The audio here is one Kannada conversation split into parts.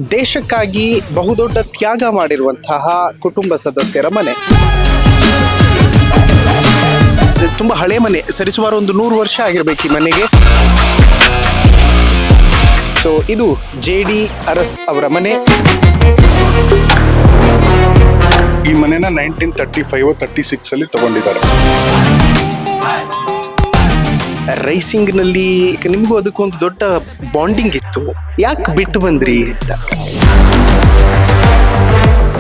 ದೇಶಕ್ಕಾಗಿ ಬಹುದೊಡ್ಡ ತ್ಯಾಗ ಮಾಡಿರುವಂತಹ ಕುಟುಂಬ ಸದಸ್ಯರ ಮನೆ. ತುಂಬಾ ಹಳೆ ಮನೆ, ಸರಿಸುಮಾರು ಒಂದು 100 ವರ್ಷ ಆಗಿರ್ಬೇಕು ಈ ಮನೆಗೆ. ಸೊ ಇದು JD ಅರಸ್ ಅವರ ಮನೆ. ಈ ಮನೆನ 1935-36 ಅಲ್ಲಿ ತಗೊಂಡಿದ್ದಾರೆ. ರೈಸಿಂಗ್ ನಲ್ಲಿ ನಿಮ್ಗೂ ಅದಕ್ಕೊಂದು ದೊಡ್ಡ ಬಾಂಡಿಂಗ್ ಇತ್ತು, ಯಾಕೆ ಬಿಟ್ಟು ಬಂದ್ರಿ ಅಂತ?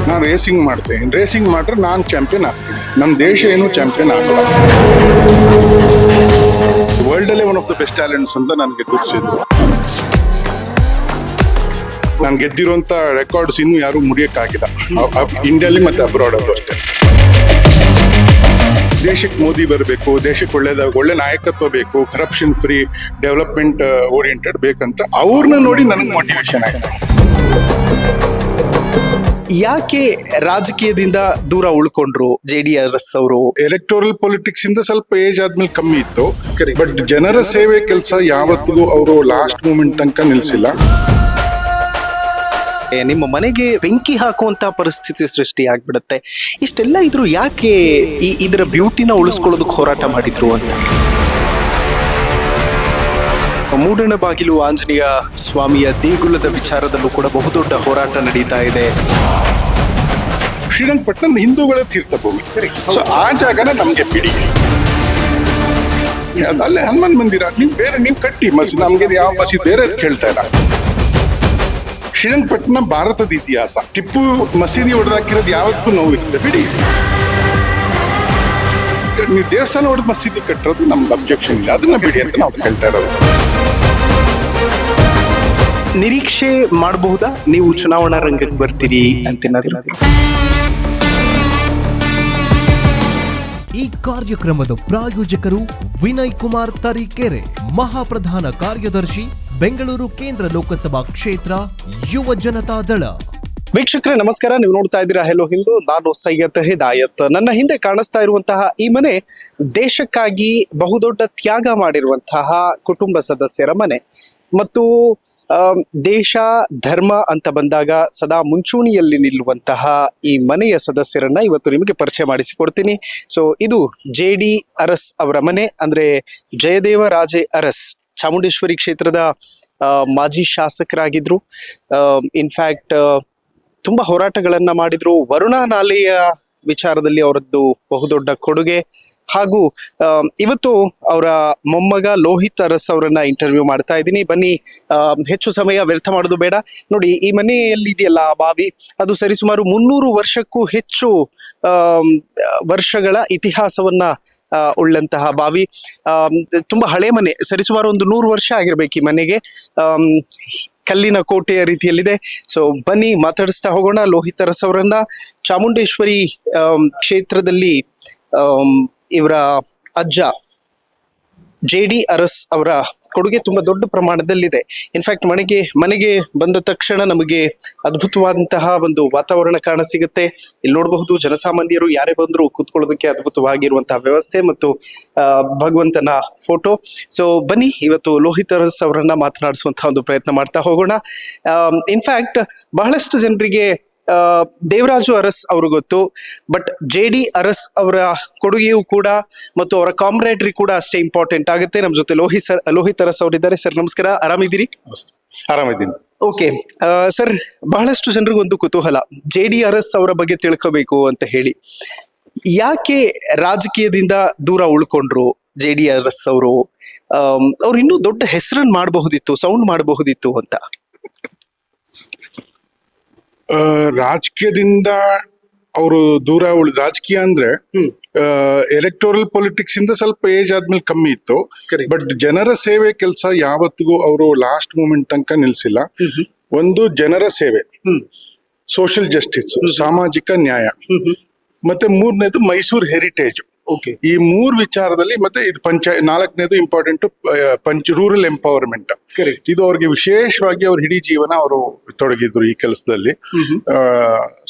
ನಾನು ರೇಸಿಂಗ್ ಮಾಡ್ತೇನೆ, ರೇಸಿಂಗ್ ಮಾಡ್ರೆ ನಾನು ಚಾಂಪಿಯನ್ ಆಗ್ತೀನಿ. ನಮ್ಮ ದೇಶ ಏನು ಚಾಂಪಿಯನ್ ಆಗಲ್ಲ. ವರ್ಲ್ಡ್ ಅಲ್ಲೇ one of the best talents ಅಂತ ನನಗೆ ಗುರುತಿಸಿದ್ರು. ನಾನು ಗೆದ್ದಿರುವಂತ ರೆಕಾರ್ಡ್ಸ್ ಇನ್ನೂ ಯಾರು ಮುರಿಯಕ್ಕಾಗಿಲ್ಲ, ಇಂಡಿಯಾಲಿ ಮತ್ತೆ ಅಬ್ರಾಡ್ ಅಲ್ಲೂ ಅಷ್ಟೇ. ದೇಶಕ್ಕೆ ಮೋದಿ ಬರಬೇಕು, ದೇಶಕ್ಕೆ ಒಳ್ಳೆ ನಾಯಕತ್ವ ಬೇಕು, ಕರಪ್ಷನ್ ಫ್ರೀ, ಡೆವಲಪ್ಮೆಂಟ್ ಓರಿಯೆಂಟೆಡ್ ಬೇಕಂತ ಅವ್ರನ್ನ ನೋಡಿ ನನಗೆ ಮೋಟಿವೇಶನ್ ಆಯ್ತು. ಯಾಕೆ ರಾಜಕೀಯದಿಂದ ದೂರ ಉಳ್ಕೊಂಡ್ರು JD ಅರಸ್ ಅವರು? ಎಲೆಕ್ಟೋರಲ್ ಪೊಲಿಟಿಕ್ಸ್ ಇಂದ ಸ್ವಲ್ಪ ಏಜ್ ಆದ್ಮೇಲೆ ಕಮ್ಮಿ ಇತ್ತು, ಬಟ್ ಜನರ ಸೇವೆ ಕೆಲಸ ಯಾವತ್ತಿಗೂ ಅವರು ಲಾಸ್ಟ್ ಮೂಮೆಂಟ್ ತನಕ ನಿಲ್ಸಿಲ್ಲ. ನಿಮ್ಮ ಮನೆಗೆ ಬೆಂಕಿ ಹಾಕುವಂತ ಪರಿಸ್ಥಿತಿ ಸೃಷ್ಟಿ ಆಗ್ಬಿಡುತ್ತೆ. ಇಷ್ಟೆಲ್ಲ ಇದ್ರು ಯಾಕೆ ಇದರ ಬ್ಯೂಟಿನ ಉಳಿಸ್ಕೊಳ್ಳೋದಕ್ಕೆ ಹೋರಾಟ ಮಾಡಿದ್ರು ಅಂತ? ಮೂಡಣ ಬಾಗಿಲು ಆಂಜನೇಯ ಸ್ವಾಮಿಯ ದೇಗುಲದ ವಿಚಾರದಲ್ಲೂ ಕೂಡ ಬಹುದೊಡ್ಡ ಹೋರಾಟ ನಡೀತಾ ಇದೆ. ಶ್ರೀರಂಗಪಟ್ಟಣ ಹಿಂದೂಗಳ ತೀರ್ಥಭೂಮಿ, ಸೊ ಆ ಜಾಗನ ನಮ್ಗೆ ಬಿಡಿ. ಅಲ್ಲೇ ಹನುಮಾನ್ ಮಂದಿರ ನೀವು ಕಟ್ಟಿ ಮಸೀದ್, ನಮ್ಗೆ ಯಾವ ಮಸೀದ್ ಬೇರೆ ಕೇಳ್ತಾ ಇಲ್ಲ. ಶ್ರೀರಂಗಪಟ್ಟಣ ಭಾರತದ ಇತಿಹಾಸ. ಟಿಪ್ಪು ಮಸೀದಿ ಹೊಡೆದಾಕಿರೋದು ಯಾವತ್ತಿಗೂ ನೋವು ಇರುತ್ತೆ, ಬಿಡಿ. ನೀವು ದೇವಸ್ಥಾನ ಹೊಡೆದು ಮಸೀದಿ ಕಟ್ಟಿರೋದು ನಮ್ದು ಅಬ್ಜೆಕ್ಷನ್ ಇಲ್ಲ, ಅದನ್ನ ಬಿಡಿ ಅಂತ ನಾವು ಹೇಳ್ತಾ ಇರೋದು. ನಿರೀಕ್ಷೆ ಮಾಡಬಹುದಾ ನೀವು ಚುನಾವಣಾ ರಂಗಕ್ಕೆ ಬರ್ತೀರಿ ಅಂತೇನಾದ್ರು? ಈ ಕಾರ್ಯಕ್ರಮದ ಪ್ರಾಯೋಜಕರು ವಿನಯ್ ಕುಮಾರ್ ತರೀಕೆರೆ, ಮಹಾಪ್ರಧಾನ ಕಾರ್ಯದರ್ಶಿ, ಬೆಂಗಳೂರು ಕೇಂದ್ರ ಲೋಕಸಭಾ ಕ್ಷೇತ್ರ, ಯುವ ಜನತಾ ದಳ. ವೀಕ್ಷಕರೇ ನಮಸ್ಕಾರ, ನೀವು ನೋಡ್ತಾ ಇದ್ದೀರಾ ಹೆಲೋ ಹಿಂದೂ. ನಾನು ಸೈಯದ್ ಹಿದಾಯತ್. ನನ್ನ ಹಿಂದೆ ಕಾಣಿಸ್ತಾ ಇರುವಂತಹ ಈ ಮನೆ ದೇಶಕ್ಕಾಗಿ ಬಹುದೊಡ್ಡ ತ್ಯಾಗ ಮಾಡಿರುವಂತಹ ಕುಟುಂಬ ಸದಸ್ಯರ ಮನೆ. ಮತ್ತು ದೇಶ ಧರ್ಮ ಅಂತ ಬಂದಾಗ ಸದಾ ಮುಂಚೂಣಿಯಲ್ಲಿ ನಿಲ್ಲುವಂತಹ ಈ ಮನೆಯ ಸದಸ್ಯರನ್ನ ಇವತ್ತು ನಿಮಗೆ ಪರಿಚಯ ಮಾಡಿಸಿಕೊಡ್ತೀನಿ. ಸೊ ಇದು JD ಅರಸ್ ಅವರ ಮನೆ, ಅಂದ್ರೆ ಜಯದೇವ ರಾಜೇ ಅರಸ್ ಚಾಮುಂಡೇಶ್ವರಿ ಕ್ಷೇತ್ರದ ಮಾಜಿ ಶಾಸಕರಾಗಿದ್ರು. ಇನ್ಫ್ಯಾಕ್ಟ್ ತುಂಬಾ ಹೋರಾಟಗಳನ್ನ ಮಾಡಿದ್ರು. ವರುಣಾ ನಾಲೆಯ ವಿಚಾರದಲ್ಲಿ ಅವರದ್ದು ಬಹುದೊಡ್ಡ ಕೊಡುಗೆ. ಹಾಗೂ ಇವತ್ತು ಅವರ ಮೊಮ್ಮಗ ಲೋಹಿತ್ ಅರಸ್ ಅವರನ್ನ ಇಂಟರ್ವ್ಯೂ ಮಾಡ್ತಾ ಇದ್ದೀನಿ. ಬನ್ನಿ, ಹೆಚ್ಚು ಸಮಯ ವ್ಯರ್ಥ ಮಾಡೋದು ಬೇಡ. ನೋಡಿ, ಈ ಮನೆಯಲ್ಲಿ ಇದೆಯಲ್ಲ ಬಾವಿ, ಅದು ಸರಿಸುಮಾರು 300 ವರ್ಷಕ್ಕೂ ಹೆಚ್ಚು ವರ್ಷಗಳ ಇತಿಹಾಸವನ್ನ ಉಳ್ಳಂತಹ ಬಾವಿ. ತುಂಬಾ ಹಳೆ ಮನೆ, ಸರಿಸುಮಾರು ಒಂದು 100 ವರ್ಷ ಆಗಿರ್ಬೇಕು ಈ ಮನೆಗೆ. ಕಲ್ಲಿನ ಕೋಟೆಯ ರೀತಿಯಲ್ಲಿದೆ. ಸೊ ಬನ್ನಿ ಮಾತಾಡಿಸ್ತಾ ಹೋಗೋಣ ಲೋಹಿತ್ ಅರಸ್ ಅವರನ್ನ. ಚಾಮುಂಡೇಶ್ವರಿ ಕ್ಷೇತ್ರದಲ್ಲಿ ಇವರ ಅಜ್ಜ JD ಅರಸ್ ಅವರ ಕೊಡುಗೆ ತುಂಬಾ ದೊಡ್ಡ ಪ್ರಮಾಣದಲ್ಲಿದೆ. ಇನ್ಫ್ಯಾಕ್ಟ್ ಮನೆಗೆ ಬಂದ ತಕ್ಷಣ ನಮಗೆ ಅದ್ಭುತವಾದಂತಹ ಒಂದು ವಾತಾವರಣ ಕಾಣ ಸಿಗುತ್ತೆ. ಇಲ್ಲಿ ನೋಡಬಹುದು, ಜನಸಾಮಾನ್ಯರು ಯಾರೇ ಬಂದ್ರು ಕೂತ್ಕೊಳ್ಳೋದಕ್ಕೆ ಅದ್ಭುತವಾಗಿರುವಂತಹ ವ್ಯವಸ್ಥೆ ಮತ್ತು ಭಗವಂತನ ಫೋಟೋ. ಸೊ ಬನ್ನಿ, ಇವತ್ತು ಲೋಹಿತ್ ಅರಸ್ ಅವರನ್ನ ಮಾತನಾಡಿಸುವಂತಹ ಒಂದು ಪ್ರಯತ್ನ ಮಾಡ್ತಾ ಹೋಗೋಣ. ಇನ್ಫ್ಯಾಕ್ಟ್ ಬಹಳಷ್ಟು ಜನರಿಗೆ ದೇವರಾಜು ಅರಸ್ ಅವರು ಗೊತ್ತು, ಬಟ್ JD ಅರಸ್ ಅವರ ಕೊಡುಗೆಯೂ ಕೂಡ ಮತ್ತು ಅವರ ಕಾಮ್ರೇಡ್ರಿ ಕೂಡ ಅಷ್ಟೇ ಇಂಪಾರ್ಟೆಂಟ್ ಆಗುತ್ತೆ. ನಮ್ಮ ಜೊತೆ ಲೋಹಿತ್ ಅರಸ್ ಅವರಿದ್ದಾರೆ. ಸರ್ ನಮಸ್ಕಾರ, ಆರಾಮಿದ್ದೀರಿ? ಆರಾಮಿದ್ದೀನಿ. ಓಕೆ ಸರ್, ಬಹಳಷ್ಟು ಜನರಿಗೊಂದು ಕುತೂಹಲ, JD ಅರಸ್ ಅವರ ಬಗ್ಗೆ ತಿಳ್ಕೋಬೇಕು ಅಂತ ಹೇಳಿ. ಯಾಕೆ ರಾಜಕೀಯದಿಂದ ದೂರ ಉಳ್ಕೊಂಡ್ರು JD ಅರಸ್ ಅವರು? ಅವ್ರು ಇನ್ನೂ ದೊಡ್ಡ ಹೆಸರನ್ನು ಮಾಡಬಹುದಿತ್ತು, ಸೌಂಡ್ ಮಾಡಬಹುದಿತ್ತು ಅಂತ. ರಾಜಕೀಯದಿಂದ ಅವರು ದೂರ ರಾಜಕೀಯ ಅಂದ್ರೆ ಎಲೆಕ್ಟೋರಲ್ ಪೊಲಿಟಿಕ್ಸ್ ಇಂದ ಸ್ವಲ್ಪ ಏಜ್ ಆದ್ಮೇಲೆ ಕಮ್ಮಿ ಇತ್ತು, ಬಟ್ ಜನರ ಸೇವೆ ಕೆಲಸ ಯಾವತ್ತಿಗೂ ಅವರು ಲಾಸ್ಟ್ ಮೂಮೆಂಟ್ ತನಕ ನಿಲ್ಸಿಲ್ಲ. ಒಂದು ಜನರ ಸೇವೆ, ಸೋಷಿಯಲ್ ಜಸ್ಟಿಸ್, ಸಾಮಾಜಿಕ ನ್ಯಾಯ, ಮತ್ತೆ 3ನೇದು ಮೈಸೂರು ಹೆರಿಟೇಜ್. ಈ 3 ವಿಚಾರದಲ್ಲಿ, ಮತ್ತೆ ಇದು 4ನೇದು ಇಂಪಾರ್ಟೆಂಟ್ ರೂರಲ್ ಎಂಪವರ್ಮೆಂಟ್. ಇದು ಅವ್ರಿಗೆ ವಿಶೇಷವಾಗಿ ಅವ್ರ ಇಡೀ ಜೀವನ ಅವರು ತೊಡಗಿದ್ರು ಈ ಕೆಲಸದಲ್ಲಿ.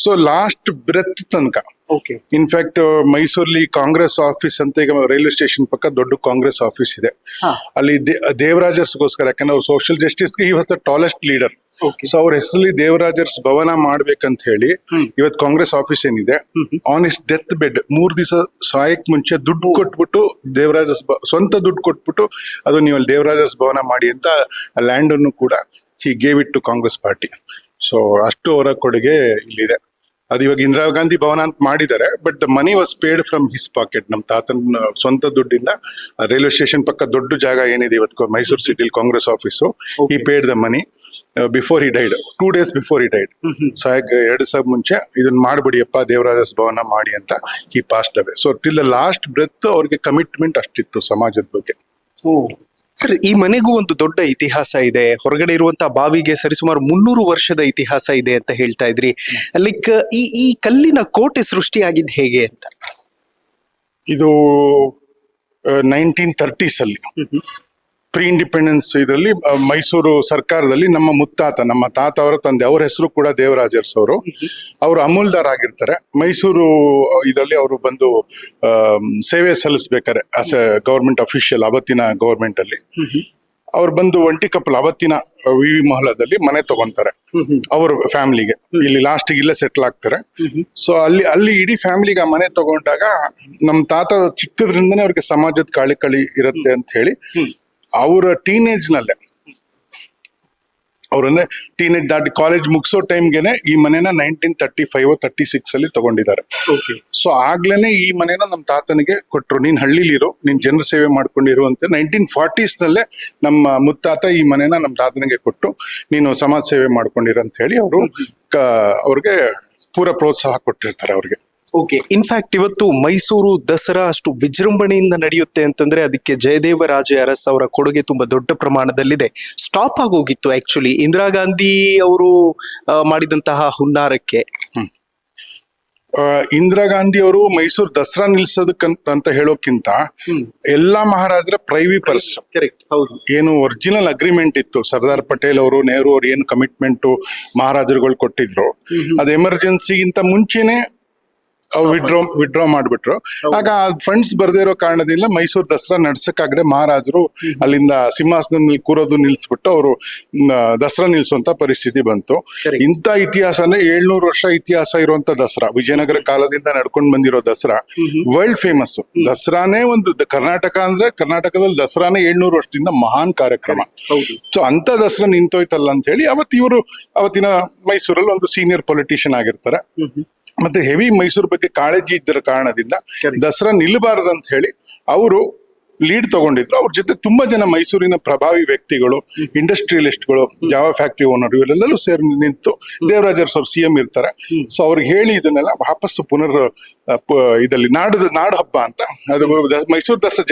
ಸೊ ಲಾಸ್ಟ್ ಬ್ರೆತ್ ತನಕ ಓಕೆ. ಇನ್ಫ್ಯಾಕ್ಟ್ ಮೈಸೂರಲ್ಲಿ ಕಾಂಗ್ರೆಸ್ ಆಫೀಸ್ ಅಂತ ಈಗ ರೈಲ್ವೆ ಸ್ಟೇಷನ್ ಪಕ್ಕ ದೊಡ್ಡ ಕಾಂಗ್ರೆಸ್ ಆಫೀಸ್ ಇದೆ. ಹಾ. ಅಲ್ಲಿ ದೇವರಾಜರ್ಸ್ಗೋಸ್ಕರ, ಯಾಕಂದ್ರೆ ಅವ್ರು ಸೋಷಿಯಲ್ ಜಸ್ಟಿಸ್ಗೆ ಈ was the tallest leader. Okay. So ಅವ್ರ ಹೆಸರಲ್ಲಿ ದೇವರಾಜರ್ಸ್ ಭವನ ಮಾಡ್ಬೇಕಂತ ಹೇಳಿ ಇವತ್ತು ಕಾಂಗ್ರೆಸ್ ಆಫೀಸ್ ಏನಿದೆ, ಆನ್ ಇಸ್ ಡೆತ್ ಬೆಡ್ 3 ದಿವಸ ಸಾಯಕ್ ಮುಂಚೆ ದುಡ್ಡು ಕೊಟ್ಬಿಟ್ಟು ದೇವರಾಜರ್ಸ್ ಸ್ವಂತ ದುಡ್ಡು ಕೊಟ್ಬಿಟ್ಟು ಅದು ನೀವು ಅಲ್ಲಿ ದೇವರಾಜರ್ಸ್ ಭವನ ಮಾಡಿ ಅಂತ ಲ್ಯಾಂಡ್ ಅನ್ನು ಕೂಡ he gave it to Congress party. So ಅಷ್ಟು ಅವರ ಕೊಡುಗೆ ಇಲ್ಲಿದೆ. ಅದು ಇವಾಗ ಇಂದಿರಾ ಗಾಂಧಿ ಭವನ ಅಂತ ಮಾಡಿದ್ದಾರೆ, but the money was paid from his packet. ನಮ್ಮ ತಾತನ ಸ್ವಂತ ದುಡ್ಡಿಂದ ರೈಲ್ವೆ ಸ್ಟೇಷನ್ ಪಕ್ಕ ದೊಡ್ಡ ಜಾಗ ಏನಿದೆ ಇವತ್ತು ಮೈಸೂರು ಸಿಟಿಲಿ Congress office, he paid the money before he died, 2 days before he died. So 2 ದಿವಸ ಮುಂಚೆ ಇದನ್ನ ಮಾಡ್ಬಿಡಿಯಪ್ಪ ದೇವರಾಜಸ್ ಭವನ ಮಾಡಿ ಅಂತ he passed away. So till the last breath ಅವ್ರಿಗೆ ಕಮಿಟ್ಮೆಂಟ್ ಅಷ್ಟಿತ್ತು ಸಮಾಜದ ಬಗ್ಗೆ. ಸರ್, ಈ ಮನೆಗೂ ಒಂದು ದೊಡ್ಡ ಇತಿಹಾಸ ಇದೆ. ಹೊರಗಡೆ ಇರುವಂತಹ ಬಾವಿಗೆ ಸರಿಸುಮಾರು 300 ವರ್ಷದ ಇತಿಹಾಸ ಇದೆ ಅಂತ ಹೇಳ್ತಾ ಇದ್ರಿ. ಲೈಕ್ ಈ ಕಲ್ಲಿನ ಕೋಟೆ ಸೃಷ್ಟಿಯಾಗಿದ್ದು ಹೇಗೆ ಅಂತ? ಇದು 1930s ಅಲ್ಲಿ ಪ್ರೀ ಇಂಡಿಪೆಂಡೆನ್ಸ್ ಇದರಲ್ಲಿ ಮೈಸೂರು ಸರ್ಕಾರದಲ್ಲಿ ನಮ್ಮ ತಾತ ಅವರ ತಂದೆ, ಅವ್ರ ಹೆಸರು ಕೂಡ ದೇವರಾಜರ್ಸ್ ಅವರು ಅಮೂಲ್ದಾರ್ ಆಗಿರ್ತಾರೆ. ಮೈಸೂರು ಇದರಲ್ಲಿ ಅವರು ಬಂದು ಸೇವೆ ಸಲ್ಲಿಸ್ಬೇಕಾರೆ ಆಸ್ ಎ ಗವರ್ಮೆಂಟ್ ಅಫಿಷಿಯಲ್ ಅವತ್ತಿನ ಗವರ್ಮೆಂಟ್ ಅಲ್ಲಿ ಅವ್ರು ಬಂದು ಒಂಟಿಕಪ್ಪಲ್ ಅವತ್ತಿನ ವಿ ಮಹಲದಲ್ಲಿ ಮನೆ ತಗೊಂತಾರೆ ಅವ್ರ ಫ್ಯಾಮಿಲಿಗೆ. ಇಲ್ಲಿ ಲಾಸ್ಟ್ ಇಲ್ಲೇ ಸೆಟ್ಲ್ ಆಗ್ತಾರೆ. ಸೊ ಅಲ್ಲಿ ಇಡೀ ಫ್ಯಾಮಿಲಿಗೆ ಆ ಮನೆ ತಗೊಂಡಾಗ ನಮ್ಮ ತಾತ ಚಿಕ್ಕದ್ರಿಂದನೇ ಅವ್ರಿಗೆ ಸಮಾಜದ ಕಾಳಿ ಇರುತ್ತೆ ಅಂತ ಹೇಳಿ ಅವರ ಟೀನೇಜ್ ನಲ್ಲೇ ಅವ್ರನ್ನೇ ಟೀನೇಜ್ ದಾಟಿ ಕಾಲೇಜ್ ಮುಗಿಸೋ ಟೈಮ್ಗೆನೆ ಈ ಮನೆನ 1935-36 ಅಲ್ಲಿ ತಗೊಂಡಿದ್ದಾರೆ. ಸೊ ಆಗ್ಲೇನೆ ಈ ಮನೆನ ನಮ್ಮ ತಾತನಿಗೆ ಕೊಟ್ರು, ನೀನ್ ಹಳ್ಳಿಲಿರು, ನೀನ್ ಜನರ ಸೇವೆ ಮಾಡ್ಕೊಂಡಿರು ಅಂತ 1940s ನಲ್ಲೇ ನಮ್ಮ ಮುತ್ತಾತ ಈ ಮನೆನ ನಮ್ಮ ತಾತನಿಗೆ ಕೊಟ್ಟು ನೀನು ಸಮಾಜ ಸೇವೆ ಮಾಡ್ಕೊಂಡಿರು ಅಂತ ಹೇಳಿ ಅವರು ಅವ್ರಿಗೆ ಪೂರ ಪ್ರೋತ್ಸಾಹ ಕೊಟ್ಟಿರ್ತಾರೆ ಅವ್ರಿಗೆ. ಓಕೆ. ಇನ್ಫ್ಯಾಕ್ಟ್ ಇವತ್ತು ಮೈಸೂರು ದಸರಾ ಅಷ್ಟು ವಿಜೃಂಭಣೆಯಿಂದ ನಡೆಯುತ್ತೆ ಅಂತಂದ್ರೆ ಅದಕ್ಕೆ ಜಯದೇವರಾಜ ಅರಸ್ ಅವರ ಕೊಡುಗೆ ತುಂಬಾ ದೊಡ್ಡ ಪ್ರಮಾಣದಲ್ಲಿದೆ. ಸ್ಟಾಪ್ ಆಗೋಗಿತ್ತು ಆಕ್ಚುಲಿ ಇಂದಿರಾ ಗಾಂಧಿ ಅವರು ಮಾಡಿದಂತಹ ಹುನ್ನಾರಕ್ಕೆ. ಇಂದಿರಾ ಗಾಂಧಿ ಅವರು ಮೈಸೂರು ದಸರಾ ನಿಲ್ಸೋದಕ್ಕಂತ ಹೇಳೋಕ್ಕಿಂತ ಎಲ್ಲಾ ಮಹಾರಾಜರ ಪ್ರೈವಿ ಪರ್ಸ್ ಏನು ಒರಿಜಿನಲ್ ಅಗ್ರಿಮೆಂಟ್ ಇತ್ತು, ಸರ್ದಾರ್ ಪಟೇಲ್ ಅವರು, ನೆಹರು ಅವರು ಏನು ಕಮಿಟ್ಮೆಂಟ್ ಮಹಾರಾಜರುಗಳು ಕೊಟ್ಟಿದ್ರು, ಅದು ಎಮರ್ಜೆನ್ಸಿಗಿಂತ ಮುಂಚೆನೆ ವಿಡ್ರಾ ಮಾಡ್ಬಿಟ್ರು. ಆಗ ಫಂಡ್ಸ್ ಬರ್ದೇ ಇರೋ ಕಾರಣದಿಂದ ಮೈಸೂರು ದಸರಾ ನಡ್ಸಕ್ಕಾಗ್ರೆ ಮಹಾರಾಜರು ಅಲ್ಲಿಂದ ಸಿಂಹಾಸನದಲ್ಲಿ ಕೂರೋದು ನಿಲ್ಸ್ಬಿಟ್ಟು ಅವರು ದಸರಾ ನಿಲ್ಸುವಂತ ಪರಿಸ್ಥಿತಿ ಬಂತು. ಇಂಥ ಇತಿಹಾಸನೇ 700 ವರ್ಷ ಇತಿಹಾಸ ಇರುವಂತ ದಸರಾ, ವಿಜಯನಗರ ಕಾಲದಿಂದ ನಡ್ಕೊಂಡು ಬಂದಿರೋ ದಸರಾ ವರ್ಲ್ಡ್ ಫೇಮಸ್. ದಸರಾನೇ ಒಂದು ಕರ್ನಾಟಕದಲ್ಲಿ ದಸರಾನೇ 700 ವರ್ಷದಿಂದ ಮಹಾನ್ ಕಾರ್ಯಕ್ರಮ. ಸೊ ಅಂತ ದಸರಾ ನಿಂತೋಯ್ತಲ್ಲ ಅಂತ ಹೇಳಿ ಅವತ್ತಿನ ಮೈಸೂರಲ್ಲಿ ಒಂದು ಸೀನಿಯರ್ ಪೊಲಿಟಿಷಿಯನ್ ಆಗಿರ್ತಾರೆ, ಮತ್ತೆ ಹೆವಿ ಮೈಸೂರು ಬಗ್ಗೆ ಕಾಳಜಿ ಇದ್ದರ ಕಾರಣದಿಂದ ದಸರಾ ನಿಲ್ಲಬಾರದಂತ ಹೇಳಿ ಅವರು ಲೀಡ್ ತಗೊಂಡಿದ್ರು. ಅವ್ರ ಜೊತೆ ತುಂಬಾ ಜನ ಮೈಸೂರಿನ ಪ್ರಭಾವಿ ವ್ಯಕ್ತಿಗಳು, ಇಂಡಸ್ಟ್ರಿಯಲಿಸ್ಟ್ಗಳು, ಜಾವಾ ಫ್ಯಾಕ್ಟ್ರಿ ಓನರ್ ಇವರೆಲ್ಲರೂ ಸೇರಿ ನಿಂತು, ದೇವರಾಜರ್ಸ್ ಅವ್ರು CM ಇರ್ತಾರೆ. ಸೊ ಅವ್ರಿಗೆ ಹೇಳಿ ಇದನ್ನೆಲ್ಲ ವಾಪಸ್ಸು ಇದರಲ್ಲಿ ನಾಡು ಹಬ್ಬ ಅಂತ ಅದು ಮೈಸೂರು ದಸರಾ